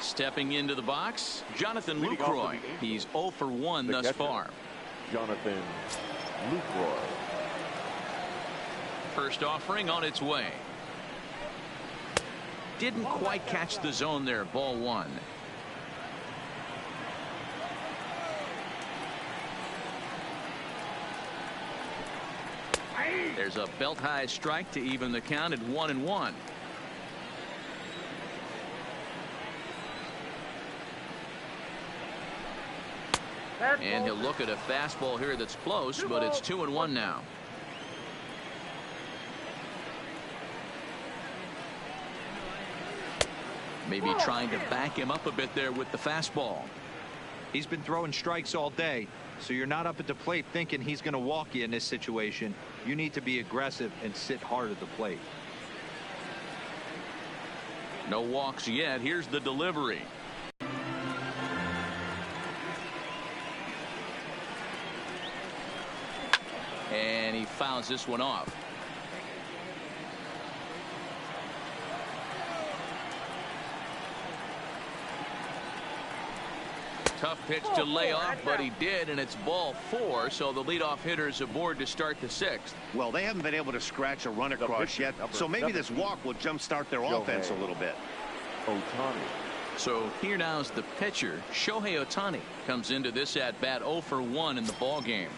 Stepping into the box, Jonathan Lucroy. He's 0 for 1 thus far. Jonathan Lucroy. First offering on its way. Didn't quite catch the zone there. Ball 1. There's a belt high strike to even the count at 1-1. And he'll look at a fastball here that's close, but it's 2-1 now. Maybe trying to back him up a bit there with the fastball. He's been throwing strikes all day, so you're not up at the plate thinking he's going to walk you in this situation. You need to be aggressive and sit hard at the plate. No walks yet. Here's the delivery. And he fouls this one off. Tough pitch to lay off, but he did, and it's ball 4, so the leadoff hitter is aboard to start the 6th. Well, they haven't been able to scratch a run across yet, so maybe this walk will jumpstart their offense a little bit. Ohtani. So here now's the pitcher. Shohei Ohtani comes into this at bat 0 for 1 in the ball game.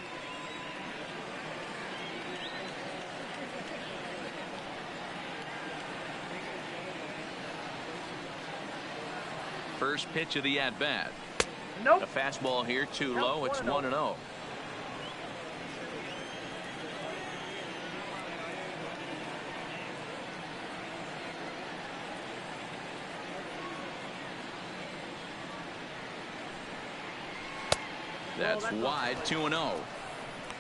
First pitch of the at bat. Nope. A fastball here too low. It's 1-0. That's wide, 2-0.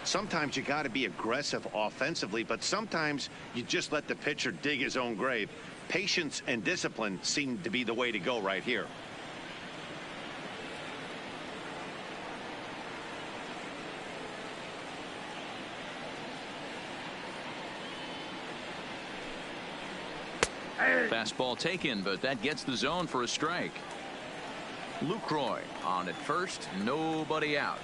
Sometimes you got to be aggressive offensively, but sometimes you just let the pitcher dig his own grave. Patience and discipline seem to be the way to go right here. Fastball taken, but that gets the zone for a strike. Lucroy on at first, nobody out.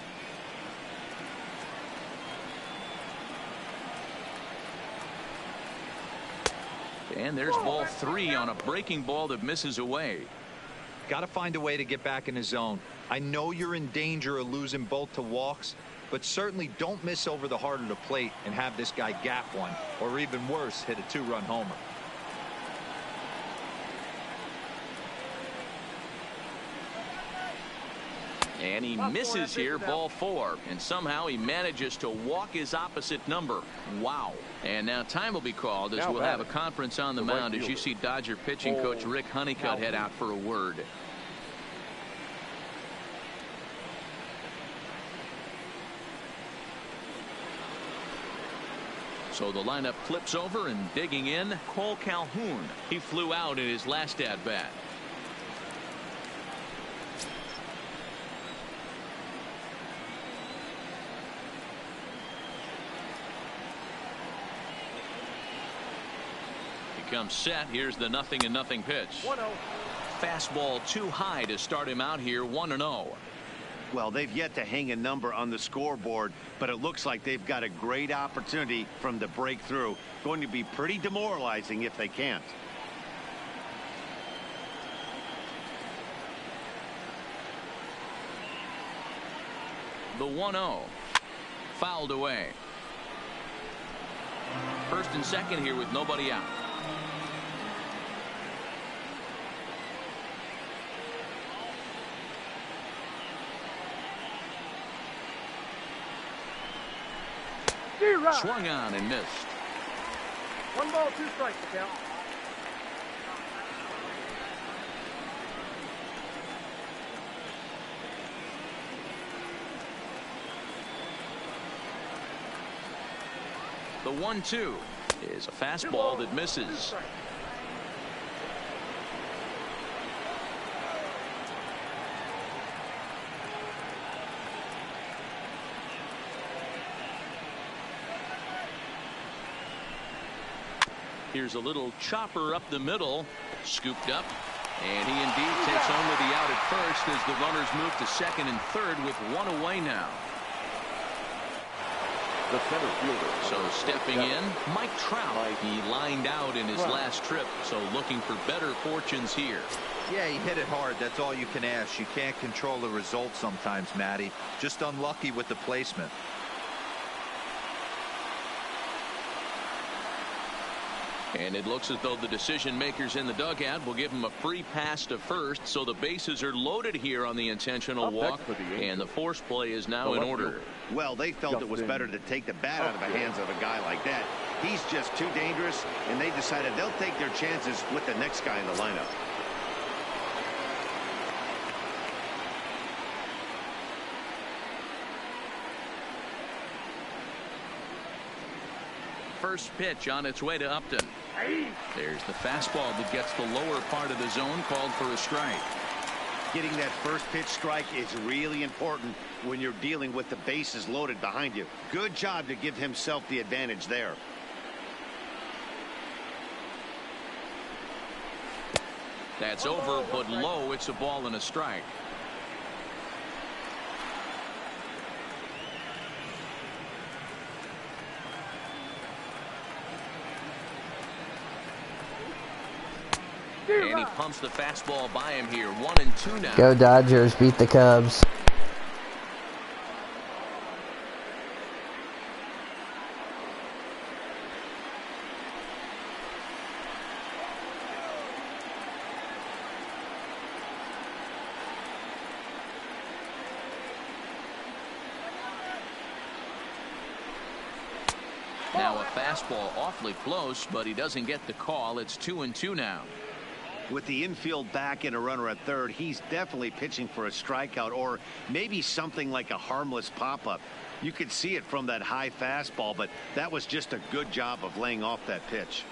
And there's ball 3 on a breaking ball that misses away. Got to find a way to get back in the zone. I know you're in danger of losing both to walks, but certainly don't miss over the heart of the plate and have this guy gap one, or even worse, hit a 2-run homer. And he misses here, ball 4, and somehow he manages to walk his opposite number. Wow. And now time will be called as we'll have a conference on the mound as you see Dodger pitching coach Rick Honeycutt head out for a word. So the lineup flips over, and digging in, Cole Calhoun. He flew out in his last at bat. Comes set. Here's the 0-0 pitch. 1-0. Fastball too high to start him out here. 1-0. Well, they've yet to hang a number on the scoreboard, but it looks like they've got a great opportunity from the breakthrough. Going to be pretty demoralizing if they can't. The 1-0 fouled away. First and second here with nobody out. Swung on and missed. 1 ball, 2 strikes, the count. The 1-2 is a fastball that misses. Here's a little chopper up the middle, scooped up, and he indeed takes home with the out at first as the runners move to second and third with 1 away now. The center fielder. So stepping in, Mike Trout. He lined out in his last trip, so looking for better fortunes here. Yeah, he hit it hard. That's all you can ask. You can't control the result sometimes, Matty. Just unlucky with the placement. And it looks as though the decision makers in the dugout will give him a free pass to first, so the bases are loaded here on the intentional walk, and the force play is now in order. Well, they felt it was better to take the bat out of the hands of a guy like that. He's just too dangerous, and they decided they'll take their chances with the next guy in the lineup. First pitch on its way to Upton. There's the fastball that gets the lower part of the zone, called for a strike. Getting that first pitch strike is really important when you're dealing with the bases loaded behind you. Good job to give himself the advantage there. That's over, but low. It's a ball and a strike. And he pumps the fastball by him here. 1-2 now. Go Dodgers, beat the Cubs. Now a fastball awfully close, but he doesn't get the call. It's 2-2 now. With the infield back and a runner at third, he's definitely pitching for a strikeout or maybe something like a harmless pop-up. You could see it from that high fastball, but that was just a good job of laying off that pitch.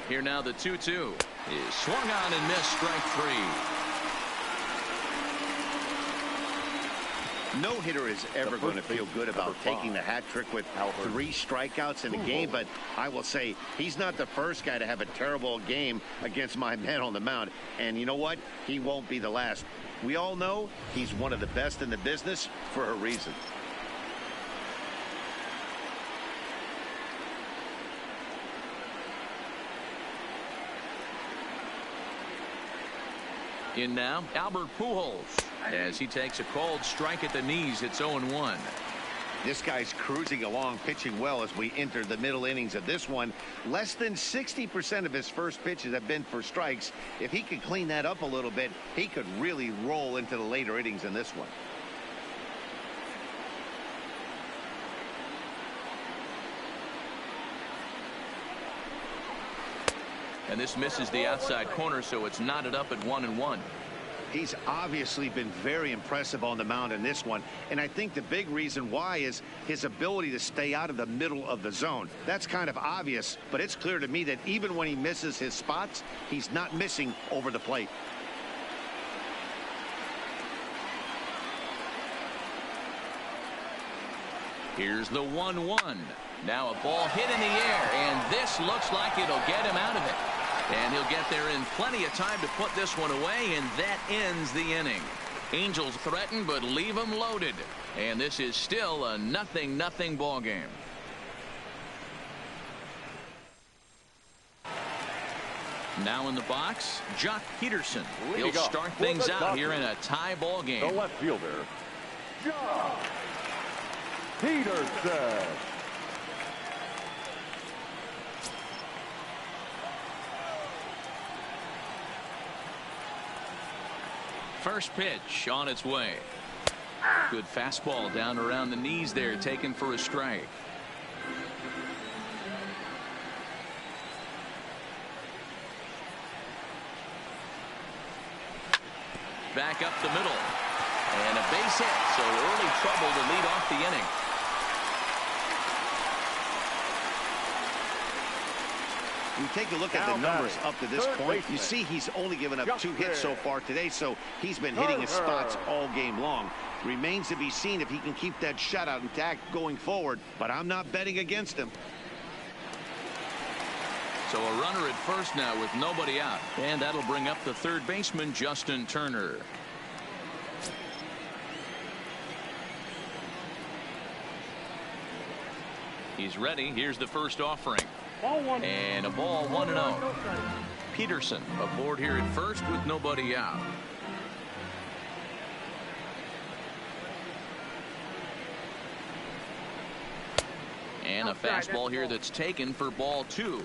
Here now the 2-2 is swung on and missed, strike three. No hitter is ever going to feel good about taking the hat trick with 3 strikeouts in a game, but I will say he's not the first guy to have a terrible game against my man on the mound. And you know what? He won't be the last. We all know he's one of the best in the business for a reason. In now, Albert Pujols, as he takes a cold strike at the knees. It's 0-1. This guy's cruising along, pitching well as we enter the middle innings of this one. Less than 60% of his first pitches have been for strikes. If he could clean that up a little bit, he could really roll into the later innings in this one. And this misses the outside corner, so it's knotted up at 1-1. He's obviously been very impressive on the mound in this one, and I think the big reason why is his ability to stay out of the middle of the zone. That's kind of obvious, but it's clear to me that even when he misses his spots, he's not missing over the plate. Here's the 1-1. Now a ball hit in the air, and this looks like it'll get him out of it. And he'll get there in plenty of time to put this one away, and that ends the inning. Angels threaten, but leave them loaded. And this is still a 0-0 ball game. Now in the box, Jock Peterson. He'll start things out here in a tie ball game. The left fielder, Jock Peterson. First pitch on its way. Good fastball down around the knees there, taken for a strike. Back up the middle. And a base hit, so early trouble to lead off the inning. You take a look at the numbers up to this point. You see he's only given up 2 hits so far today, so he's been hitting his spots all game long. Remains to be seen if he can keep that shutout intact going forward, but I'm not betting against him. So a runner at first now with nobody out, and that'll bring up the third baseman, Justin Turner. He's ready. Here's the first offering. And a ball, 1-0. Peterson aboard here at first with nobody out. And a fastball here that's taken for ball 2.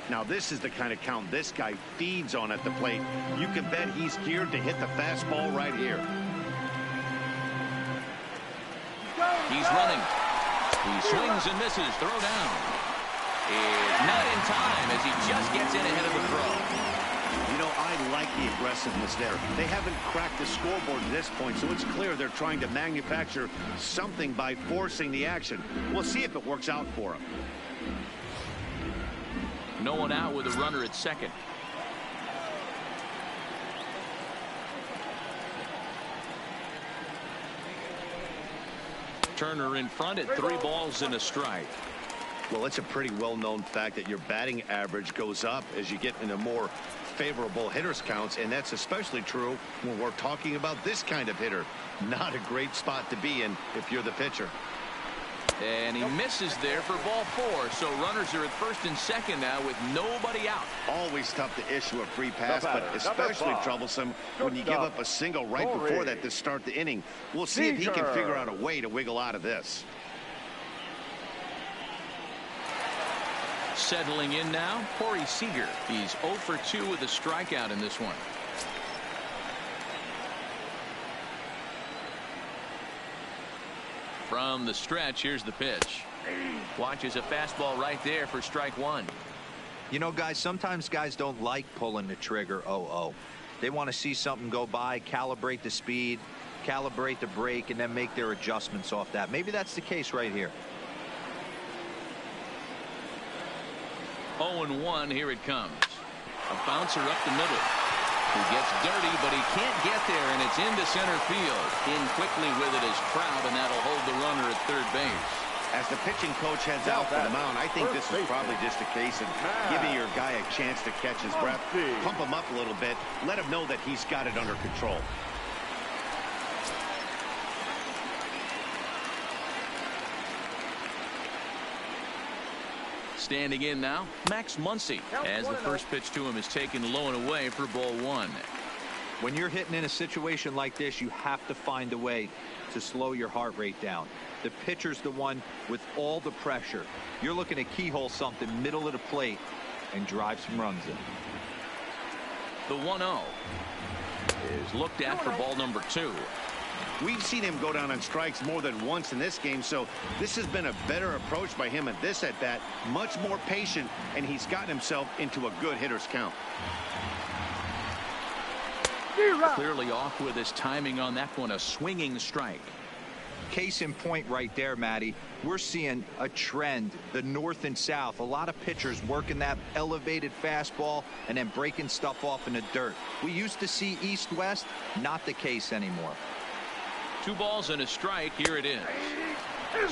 Now this is the kind of count this guy feeds on at the plate. You can bet he's geared to hit the fastball right here. He's running. He swings and misses. Throw down. Is not in time as he just gets in ahead of the throw. You know, I like the aggressiveness there. They haven't cracked the scoreboard at this point, so it's clear they're trying to manufacture something by forcing the action. We'll see if it works out for them. No one out with a runner at second. Turner in front at 3 balls and a strike. Well, it's a pretty well-known fact that your batting average goes up as you get into more favorable hitters counts, and that's especially true when we're talking about this kind of hitter. Not a great spot to be in if you're the pitcher. And he misses there for ball 4. So runners are at first and second now with nobody out. Always tough to issue a free pass, but especially troublesome when you give up a single right before that to start the inning. We'll see if he can figure out a way to wiggle out of this. Settling in now, Corey Seager. He's 0 for 2 with a strikeout in this one. From the stretch, here's the pitch. Watches a fastball right there for strike 1. You know, guys, sometimes guys don't like pulling the trigger 0-0. They want to see something go by, calibrate the speed, calibrate the break, and then make their adjustments off that. Maybe that's the case right here. 0-1, here it comes. A bouncer up the middle. He gets dirty, but he can't get there, and it's into center field. In quickly with it is Trout, and that'll hold the runner at third base. As the pitching coach heads out for the mound, I think this is probably just a case of giving your guy a chance to catch his breath, pump him up a little bit, let him know that he's got it under control. Standing in now, Max Muncy, as the first pitch to him is taken low and away for ball 1. When you're hitting in a situation like this, you have to find a way to slow your heart rate down. The pitcher's the one with all the pressure. You're looking to keyhole something middle of the plate and drive some runs in. The 1-0 is looked at for ball number 2. We've seen him go down on strikes more than once in this game, so this has been a better approach by him at this at-bat. Much more patient, and he's gotten himself into a good hitter's count. Clearly off with his timing on that one, a swinging strike. Case in point right there, Matty. We're seeing a trend, the north and south. A lot of pitchers working that elevated fastball and then breaking stuff off in the dirt. We used to see east-west, not the case anymore. 2 balls and a strike. Here it is.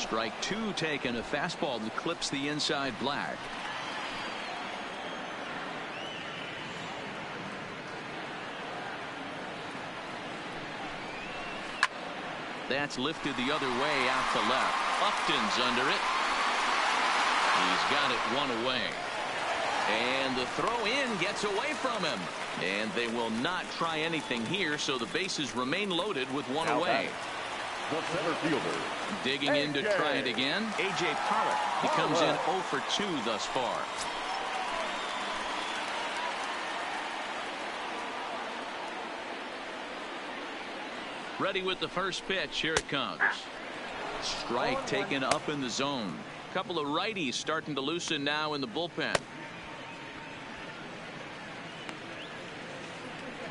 Strike 2 taken, a fastball that clips the inside black. That's lifted the other way out to left. Upton's under it. He's got it 1 away. And the throw in gets away from him. And they will not try anything here, so the bases remain loaded with 1 away. The center fielder. Digging in to try it again, A.J. Pollock. He comes in 0 for 2 thus far. Ready with the first pitch. Here it comes. Strike taken up in the zone. Couple of righties starting to loosen now in the bullpen.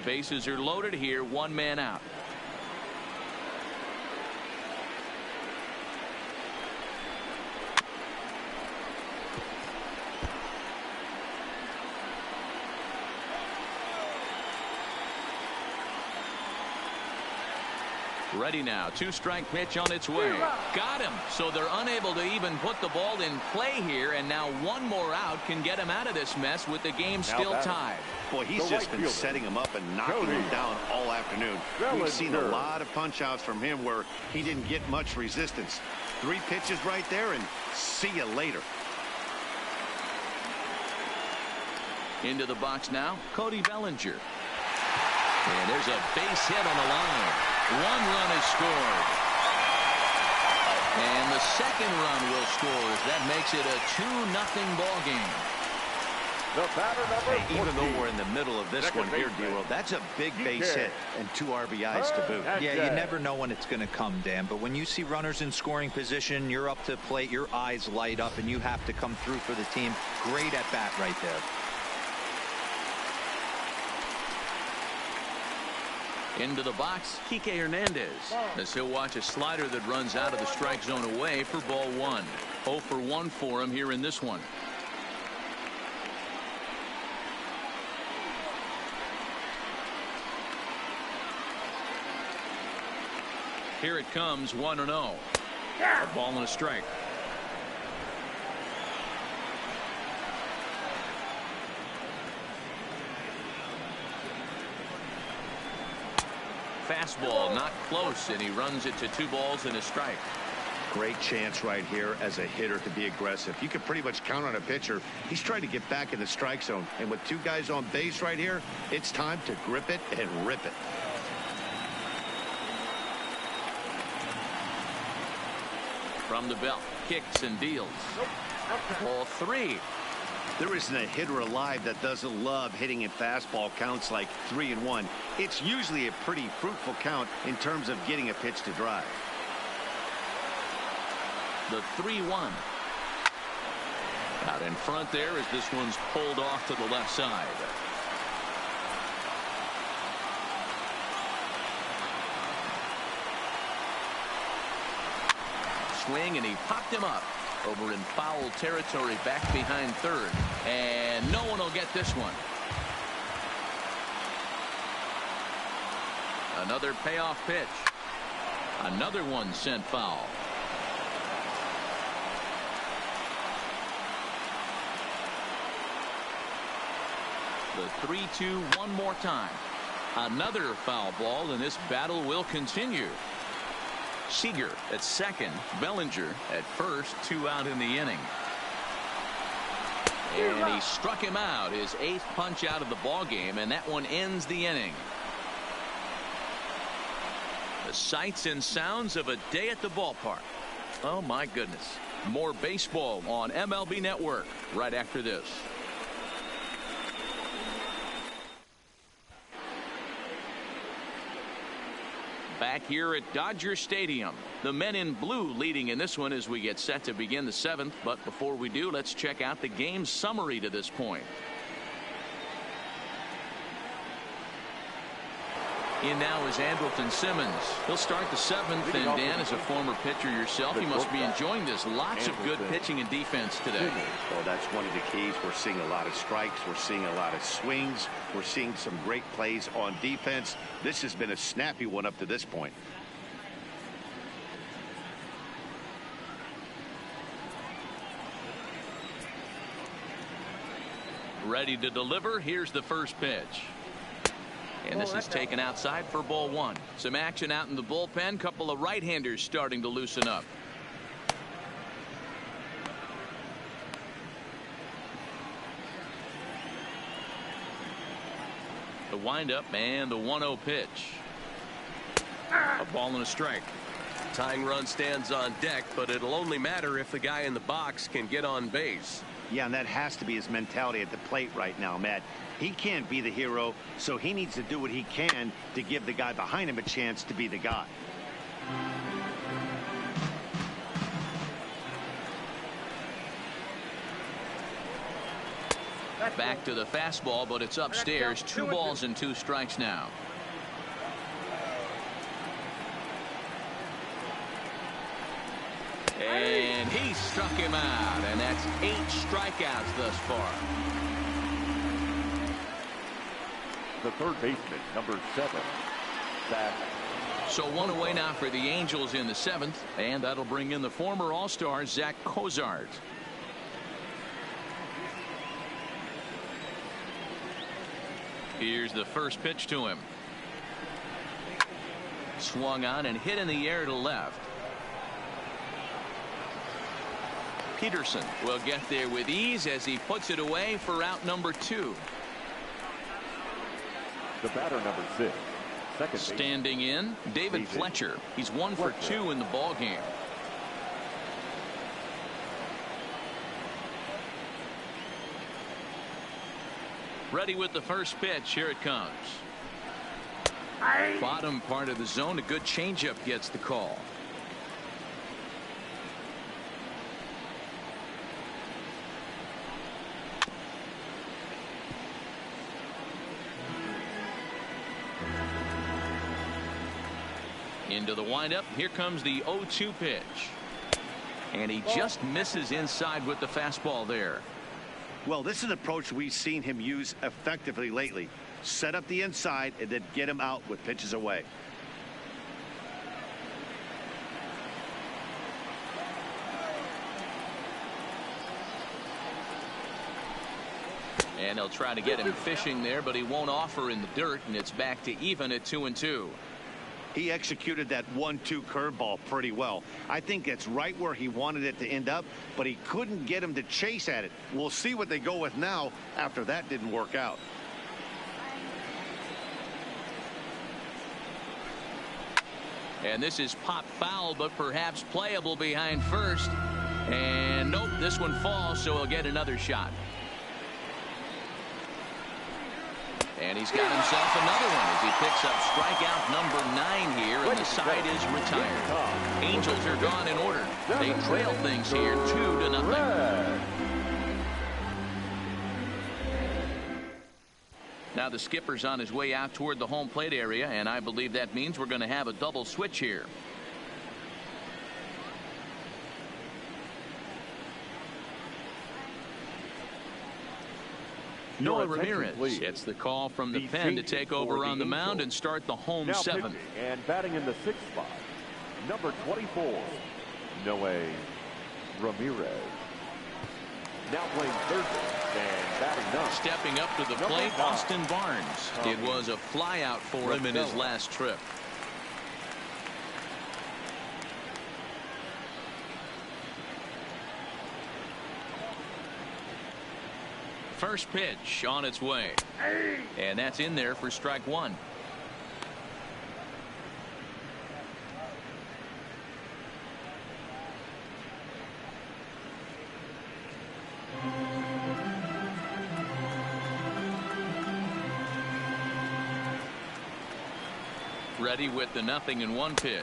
Bases are loaded here. 1 man out. Ready now. 2-strike pitch on its way. Got him. So they're unable to even put the ball in play here, and now 1 more out can get him out of this mess with the game still tied. Boy, he's just been setting him up and knocking him down all afternoon. We've seen a lot of punch outs from him where he didn't get much resistance. 3 pitches right there, and see you later. Into the box now, Cody Bellinger. And there's a base hit on the line. 1 run is scored. And the second run will score. That makes it a 2-0 ball game. The batter number 14. Even though we're in the middle of this one here, D-Roll, that's a big base hit and 2 RBIs to boot. Yeah, you never know when it's going to come, Dan. But when you see runners in scoring position, you're up to plate, your eyes light up, and you have to come through for the team. Great at bat right there. Into the box, Kike Hernandez, as he'll watch a slider that runs out of the strike zone away for ball 1. 0 for 1 for him here in this one. Here it comes, 1-0. A ball and a strike. fastball, not close, and he runs it to 2 balls and a strike. Great chance right here as a hitter to be aggressive. You can pretty much count on a pitcher. He's trying to get back in the strike zone. And with 2 guys on base right here, it's time to grip it and rip it. From the belt, kicks and deals. Ball 3. There isn't a hitter alive that doesn't love hitting in fastball counts like 3-1. It's usually a pretty fruitful count in terms of getting a pitch to drive. The 3-1. Out in front there as this one's pulled off to the left side. Swing, and he popped him up over in foul territory back behind third, and no one will get this one. Another payoff pitch. Another one sent foul. The 3-2 one more time. Another foul ball, and this battle will continue. Seager at second, Bellinger at first, 2 out in the inning. And he struck him out, his 8th punch out of the ball game, and that one ends the inning. The sights and sounds of a day at the ballpark. Oh my goodness. More baseball on MLB Network right after this. Back here at Dodger Stadium, the men in blue leading in this one as we get set to begin the 7th. But before we do, let's check out the game summary to this point. In now is Andrelton Simmons. He'll start the 7th, and Dan, as a former pitcher yourself, you must be enjoying this. Lots of good pitching and defense today. Well, that's one of the keys. We're seeing a lot of strikes. We're seeing a lot of swings. We're seeing some great plays on defense. This has been a snappy one up to this point. Ready to deliver. Here's the first pitch. And this is taken outside for ball 1. Some action out in the bullpen. Couple of right-handers starting to loosen up. The windup and the 1-0 pitch. A ball and a strike. Tying run stands on deck, but it'll only matter if the guy in the box can get on base. Yeah, and that has to be his mentality at the plate right now, Matt. He can't be the hero, so he needs to do what he can to give the guy behind him a chance to be the guy. Back to the fastball, but it's upstairs. 2 balls and 2 strikes now. And he struck him out, and that's 8 strikeouts thus far. The third baseman, number 7, Zach. So 1 away now for the Angels in the 7th, and that'll bring in the former All-Star Zach Cozart. Here's the first pitch to him. Swung on and hit in the air to left. Peterson will get there with ease as he puts it away for out number 2. The batter, number 6, second base. Standing in, David Fletcher. He's 1 for 2 in the ball game. Ready with the first pitch. Here it comes. Bottom part of the zone. A good changeup gets the call. Into the windup. Here comes the 0-2 pitch. And he just misses inside with the fastball there. Well, this is an approach we've seen him use effectively lately. Set up the inside and then get him out with pitches away. And they'll try to get him fishing there, but he won't offer in the dirt, and it's back to even at 2-2. He executed that 1-2 curveball pretty well. I think it's right where he wanted it to end up, but he couldn't get him to chase at it. We'll see what they go with now after that didn't work out. And this is pop foul, but perhaps playable behind first. And nope, this one falls, so he'll get another shot. And he's got himself another one as he picks up strikeout number 9 here, and the side is retired. Angels are gone in order. They trail things here 2-0. Now the skipper's on his way out toward the home plate area, and I believe that means we're going to have a double switch here. Noah Ramirez gets the call from the pen to take over on the mound and start the home 7th. And batting in the 6th spot, number 24, Noah Ramirez. Now playing third base and batting 9. Stepping up to the plate, Austin Barnes. It was a flyout for him in his last trip. First pitch on its way. And that's in there for strike 1. Ready with the 0-1 pitch.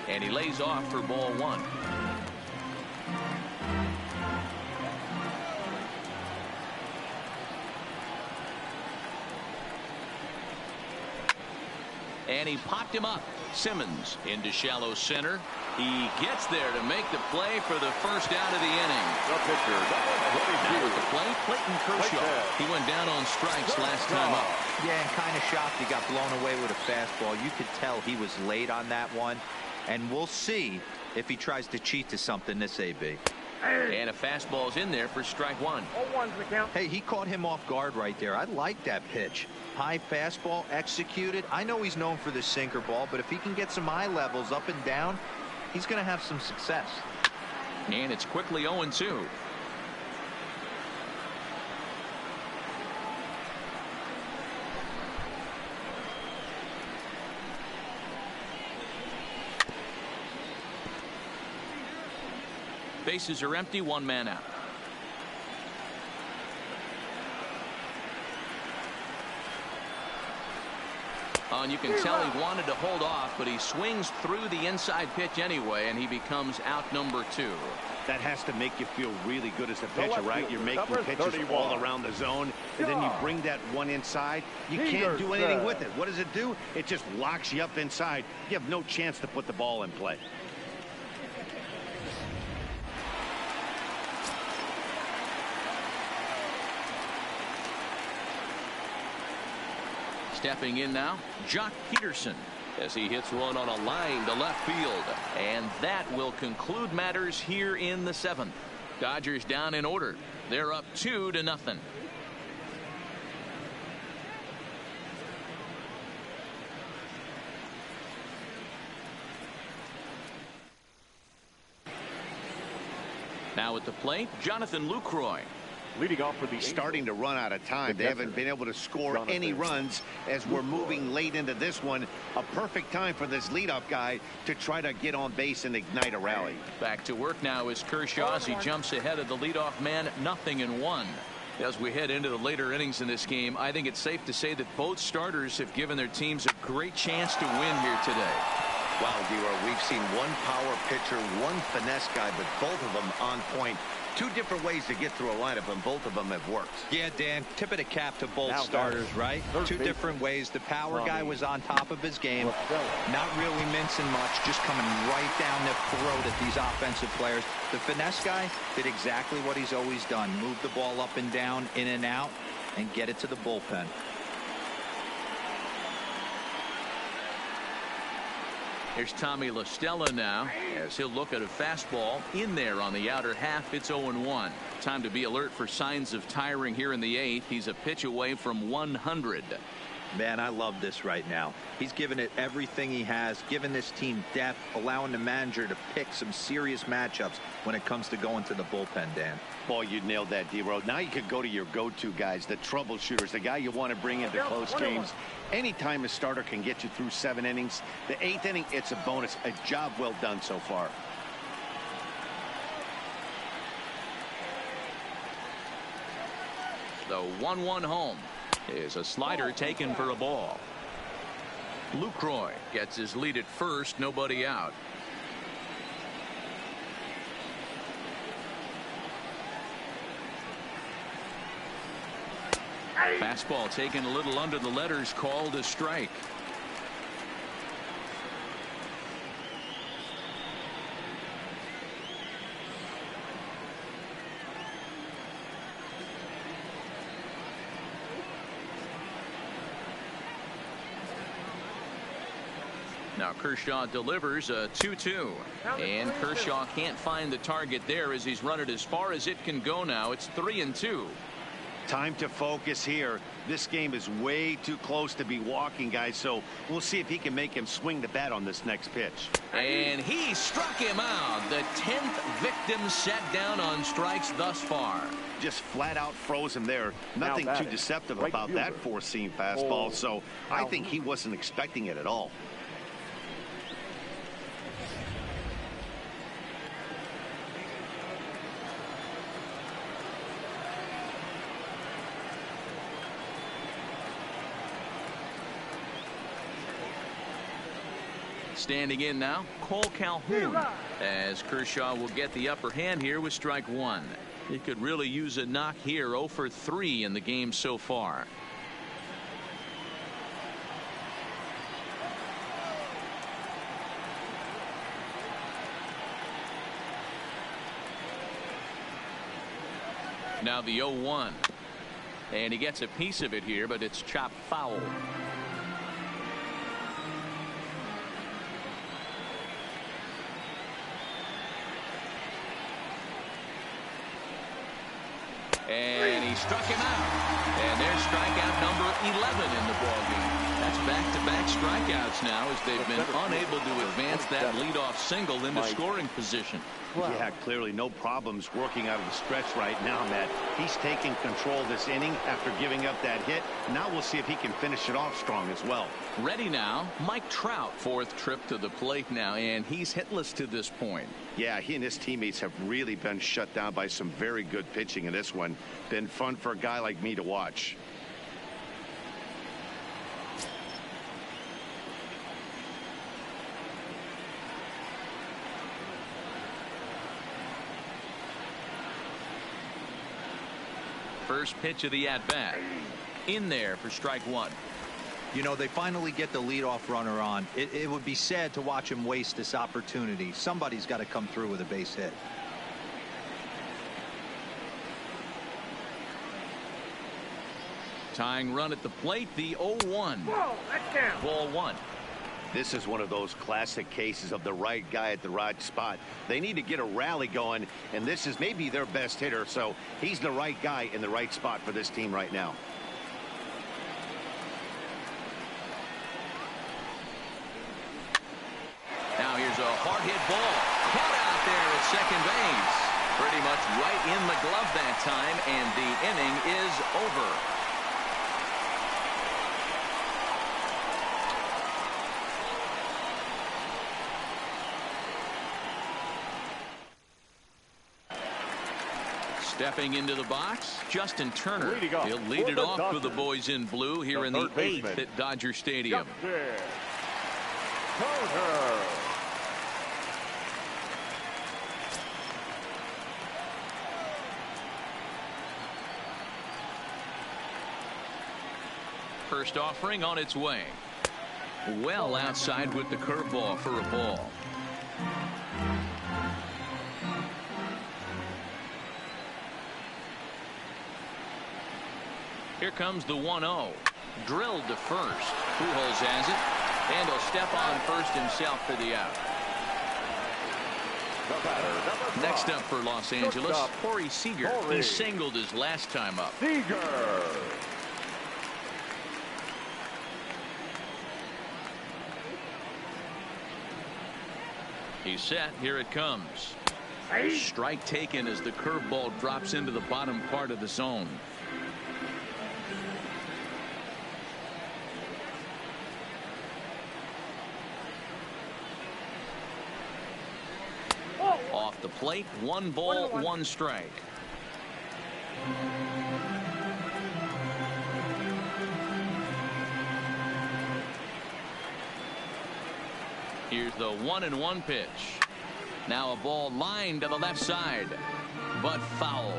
And he lays off for ball 1. And he popped him up. Simmons into shallow center. He gets there to make the play for the first out of the inning. Now with the play, Clayton Kershaw. He went down on strikes last time up. Yeah, and kind of shocked he got blown away with a fastball. You could tell he was late on that one. And we'll see if he tries to cheat to something this AB. And a fastball's in there for strike 1. Hey, he caught him off guard right there. I like that pitch. High fastball executed. I know he's known for the sinker ball, but if he can get some eye levels up and down, he's going to have some success. And it's quickly 0-2. Bases are empty, 1 man out. And you can tell he wanted to hold off, but he swings through the inside pitch anyway, and he becomes out number 2. That has to make you feel really good as a pitcher, right? You're making pitches all around the zone, and then you bring that one inside. You can't do anything with it. What does it do? It just locks you up inside. You have no chance to put the ball in play. Stepping in now, Jock Peterson, as he hits one on a line to left field. And that will conclude matters here in the 7th. Dodgers down in order. They're up 2-0. Now at the plate, Jonathan Lucroy. Leading off for the starting to run out of time. They haven't been able to score any runs as we're moving late into this one. A perfect time for this leadoff guy to try to get on base and ignite a rally. Back to work now is Kershaw as he jumps ahead of the leadoff man, 0-1. As we head into the later innings in this game, I think it's safe to say that both starters have given their teams a great chance to win here today. Wow, D-Roy, we've seen one power pitcher, one finesse guy, but both of them on point. 2 different ways to get through a lineup, and both of them have worked. Yeah, Dan, tip of the cap to both starters, right? 2 different ways. The power guy was on top of his game, not really mincing much, just coming right down the throat at these offensive players. The finesse guy did exactly what he's always done. Move the ball up and down, in and out, and get it to the bullpen. Here's Tommy La Stella now as he'll look at a fastball in there on the outer half. It's 0-1. Time to be alert for signs of tiring here in the 8th. He's a pitch away from 100. Man, I love this right now. He's given it everything he has, given this team depth, allowing the manager to pick some serious matchups when it comes to going to the bullpen, Dan. Boy, you nailed that, D-Road. Now you could go to your go-to guys, the troubleshooters, the guy you want to bring into close games. Anytime a starter can get you through 7 innings, the 8th inning, it's a bonus. A job well done so far. The 1-1 home is a slider taken for a ball. Lucroy gets his lead at first, nobody out. Fastball taken a little under the letters, called a strike. Now Kershaw delivers a 2-2, and Kershaw can't find the target there as he's run it as far as it can go now. It's 3-2. Time to focus here. This game is way too close to be walking, guys, so we'll see if he can make him swing the bat on this next pitch. And he struck him out. The 10th victim set down on strikes thus far. Just flat out froze him there. Nothing too deceptive about that four-seam fastball, so I think he wasn't expecting it at all. Standing in now, Cole Calhoun, as Kershaw will get the upper hand here with strike 1. He could really use a knock here. 0 for 3 in the game so far. Now the 0-1, and he gets a piece of it here, but it's chopped foul. And he struck him out. And there's strikeout number 11 in the ballgame. That's back-to-back strikeouts now as they've been unable to advance that leadoff single into scoring position. Yeah, clearly no problems working out of the stretch right now, Matt. He's taking control of this inning after giving up that hit. Now we'll see if he can finish it off strong as well. Ready now, Mike Trout, 4th trip to the plate now, and he's hitless to this point. Yeah, he and his teammates have really been shut down by some very good pitching in this one. Been fun for a guy like me to watch. First pitch of the at-bat. In there for strike 1. You know, they finally get the leadoff runner on. It would be sad to watch him waste this opportunity. Somebody's got to come through with a base hit. Tying run at the plate, the 0-1. Whoa, that's down. Ball 1. This is one of those classic cases of the right guy at the right spot. They need to get a rally going, and this is maybe their best hitter, so he's the right guy in the right spot for this team right now. Now here's a hard hit ball. Caught out there at second base. Pretty much right in the glove that time, and the inning is over. Stepping into the box, Justin Turner. He'll lead it off for the boys in blue here in the 8th at Dodger Stadium. First offering on its way. Well outside with the curveball for a ball. Here comes the 1-0. Drilled to first. Pujols has it. And he'll step on first himself for the out. Next up for Los Angeles, Corey Seager. He singled his last time up. He's set. Here it comes. Strike taken as the curveball drops into the bottom part of the zone. Off the plate, 1 ball, 1 strike. Here's the 1-1 pitch. Now a ball lined to the left side, but foul.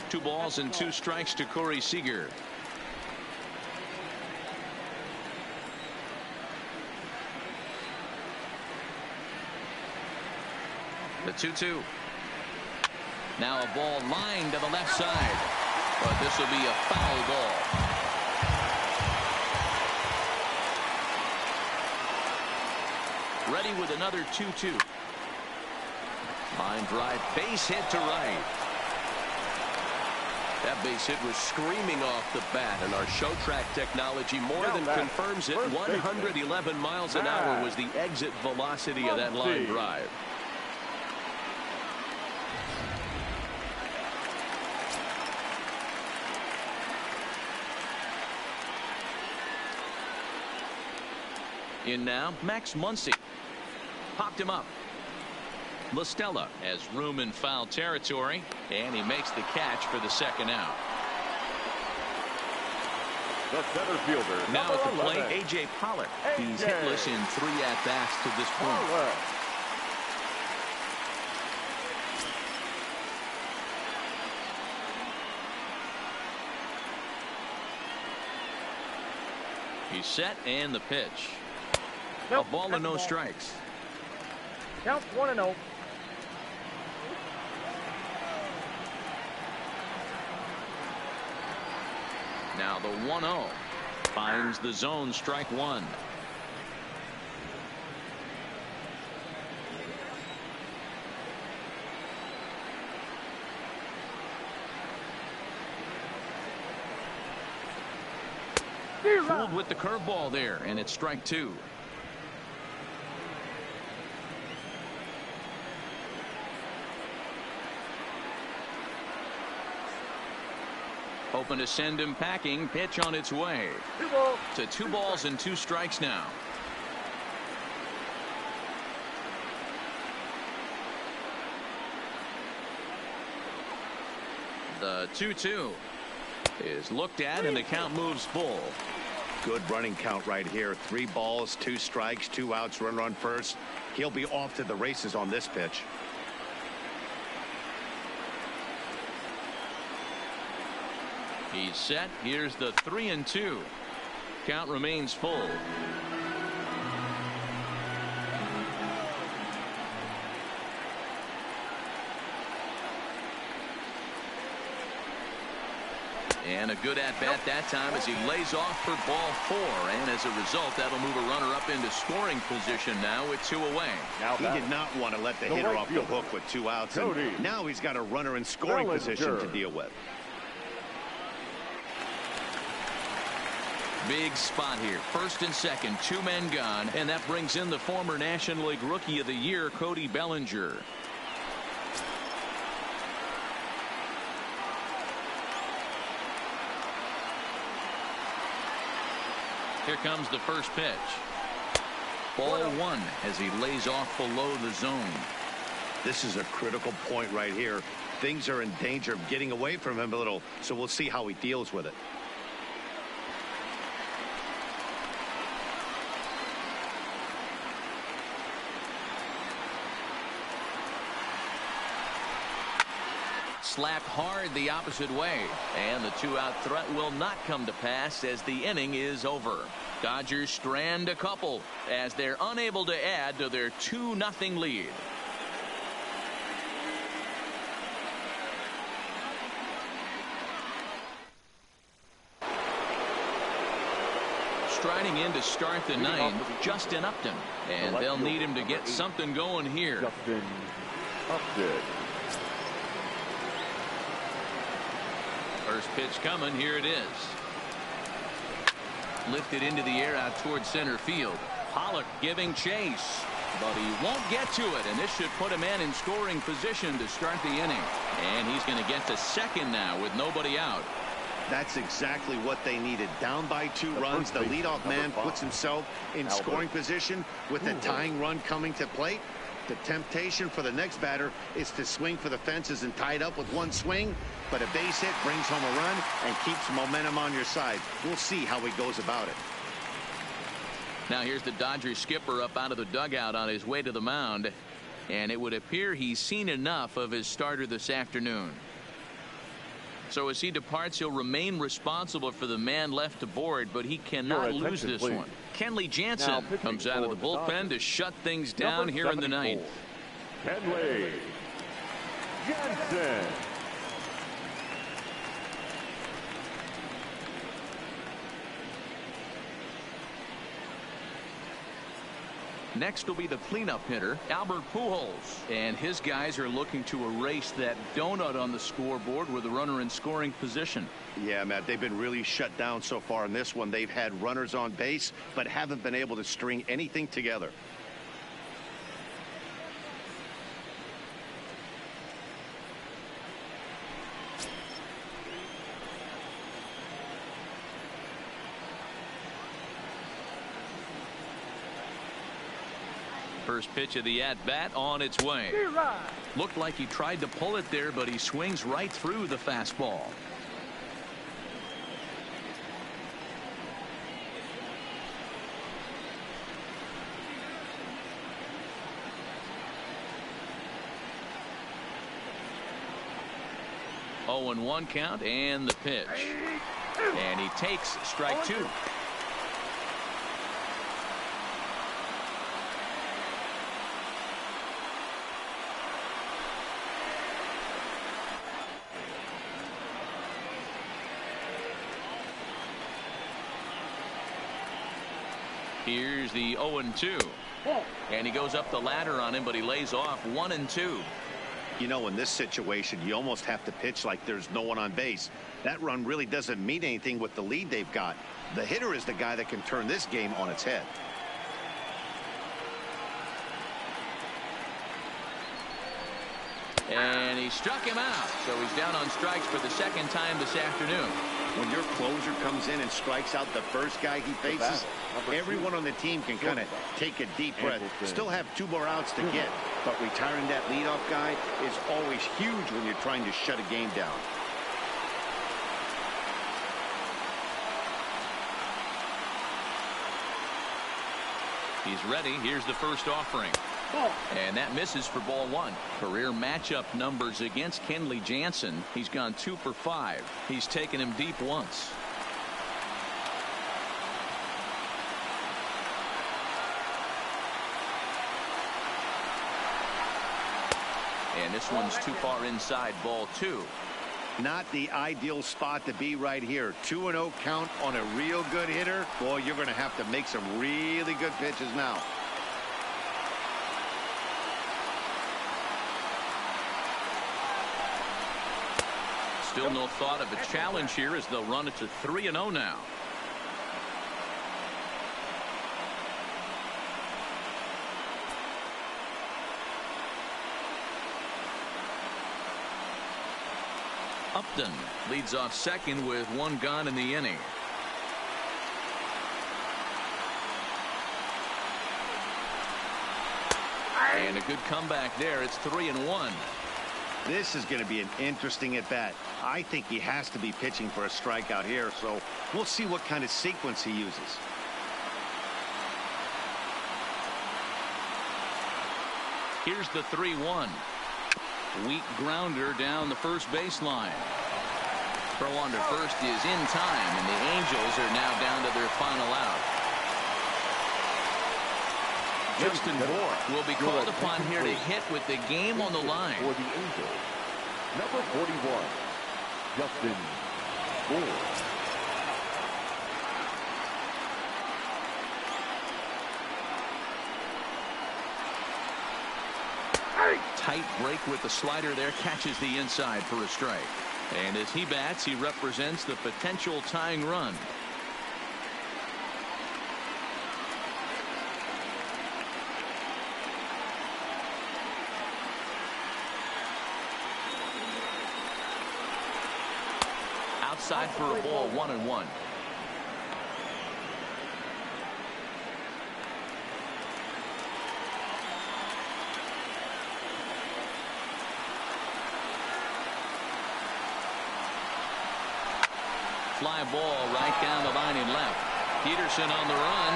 Two balls and 2 strikes to Corey Seager. The 2-2. Now a ball lined to the left side, but this will be a foul ball. Ready with another 2-2. Line drive, base hit to right. That base hit was screaming off the bat, and our show track technology more than confirms it. 111 miles an hour was the exit velocity of that line drive. In now, Max Muncy. Popped him up. La Stella has room in foul territory, and he makes the catch for the second out. The center fielder. Now at the plate, A.J. Pollock. He's hitless in 3 at-bats to this point. He's set, and the pitch. A ball and no strikes. Count 1-0. Now the 1-0 finds the zone, strike 1. Fooled with the curveball there, and it's strike 2. Hoping to send him packing. Pitch on its way. To 2 balls and 2 strikes now. The 2-2 is looked at, and the count moves full. Good running count right here. 3 balls, 2 strikes, 2 outs, runner on first. He'll be off to the races on this pitch. He's set. Here's the 3-2. Count remains full. And a good at-bat that time as he lays off for ball 4. And as a result, that'll move a runner up into scoring position now with 2 away. Now he did not want to let the hitter off the hook with 2 outs. And now he's got a runner in scoring position to deal with. Big spot here. First and second, 2 men gone, and that brings in the former National League Rookie of the Year, Cody Bellinger. Here comes the first pitch. Ball 1 as he lays off below the zone. This is a critical point right here. Things are in danger of getting away from him a little, so we'll see how he deals with it. Slapped hard the opposite way, and the 2-out threat will not come to pass as the inning is over. Dodgers strand a couple as they're unable to add to their 2-0 lead. Striding in to start the 9th, Justin Upton, and they'll need him to get something going here. Justin Upton. First pitch coming. Here it is. Lifted into the air out towards center field. Pollock giving chase, but he won't get to it, and this should put him in scoring position to start the inning. And he's going to get to second now with nobody out. That's exactly what they needed. Down by 2 runs, the leadoff man puts himself in scoring position with the tying run coming to plate. The temptation for the next batter is to swing for the fences and tie it up with 1 swing, but a base hit brings home a run and keeps momentum on your side. We'll see how he goes about it. Now here's the Dodgers skipper up out of the dugout on his way to the mound, and it would appear he's seen enough of his starter this afternoon. So as he departs, he'll remain responsible for the man left aboard, but he cannot lose this one. Kenley Jansen comes out of the bullpen to shut things down here in the 9th. Kenley Jansen. Next will be the cleanup hitter, Albert Pujols. And his guys are looking to erase that donut on the scoreboard with a runner in scoring position. Yeah, Matt, they've been really shut down so far in this one. They've had runners on base, but haven't been able to string anything together. First pitch of the at-bat on its way. Looked like he tried to pull it there, but he swings right through the fastball. Oh, and 1 count, and the pitch. And he takes strike 2. Here's the 0-2. And he goes up the ladder on him, but he lays off 1-2. You know, in this situation, you almost have to pitch like there's no one on base. That run really doesn't mean anything with the lead they've got. The hitter is the guy that can turn this game on its head. And he struck him out, so he's down on strikes for the 2nd time this afternoon. When your closer comes in and strikes out the first guy he faces, everyone on the team can kind of take a deep breath. Still have 2 more outs to get, but retiring that leadoff guy is always huge when you're trying to shut a game down. He's ready. Here's the first offering. And that misses for ball 1. Career matchup numbers against Kenley Jansen. He's gone 2 for 5. He's taken him deep once. And this one's too far inside, ball 2. Not the ideal spot to be right here. 2-0 count on a real good hitter. Boy, you're going to have to make some really good pitches now. Still no thought of a challenge here as they'll run it to 3-0 now. Upton leads off second with 1 gone in the inning. And a good comeback there. It's 3-1. This is going to be an interesting at-bat. I think he has to be pitching for a strikeout here, so we'll see what kind of sequence he uses. Here's the 3-1. Weak grounder down the first baseline. Throw on to first is in time, and the Angels are now down to their final out. Justin Bour will be called upon here to hit with the game on the line. For the Angels, number 41, Justin Bour. Tight break with the slider there, catches the inside for a strike. And as he bats, he represents the potential tying run. Outside for a ball, 1-1. Fly ball right down the line and left. Peterson on the run,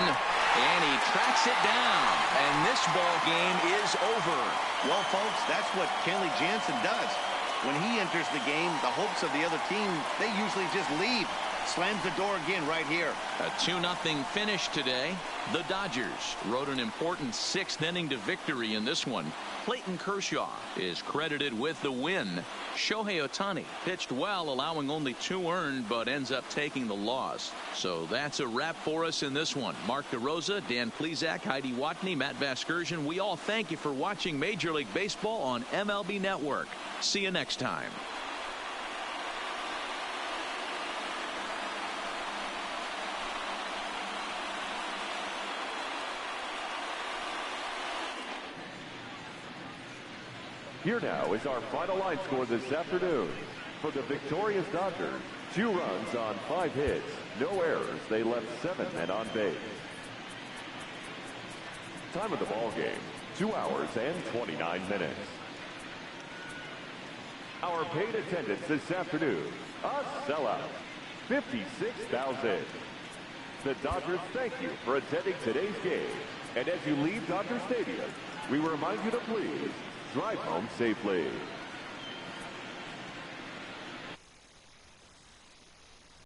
and he tracks it down. And this ball game is over. Well, folks, that's what Kenley Jansen does. When he enters the game, the hopes of the other team, they usually just leave. Slams the door again right here. A 2-0 finish today. The Dodgers rode an important 6th inning to victory in this one. Clayton Kershaw is credited with the win. Shohei Ohtani pitched well, allowing only 2 earned, but ends up taking the loss. So that's a wrap for us in this one. Mark DeRosa, Dan Plesac, Heidi Watney, Matt Vasgersian, we all thank you for watching Major League Baseball on MLB Network. See you next time. Here now is our final line score this afternoon. For the victorious Dodgers, 2 runs on 5 hits, no errors. They left 7 men on base. Time of the ball game, 2 hours and 29 minutes. Our paid attendance this afternoon, a sellout, 56,000. The Dodgers thank you for attending today's game. And as you leave Dodger Stadium, we remind you to please drive home safely.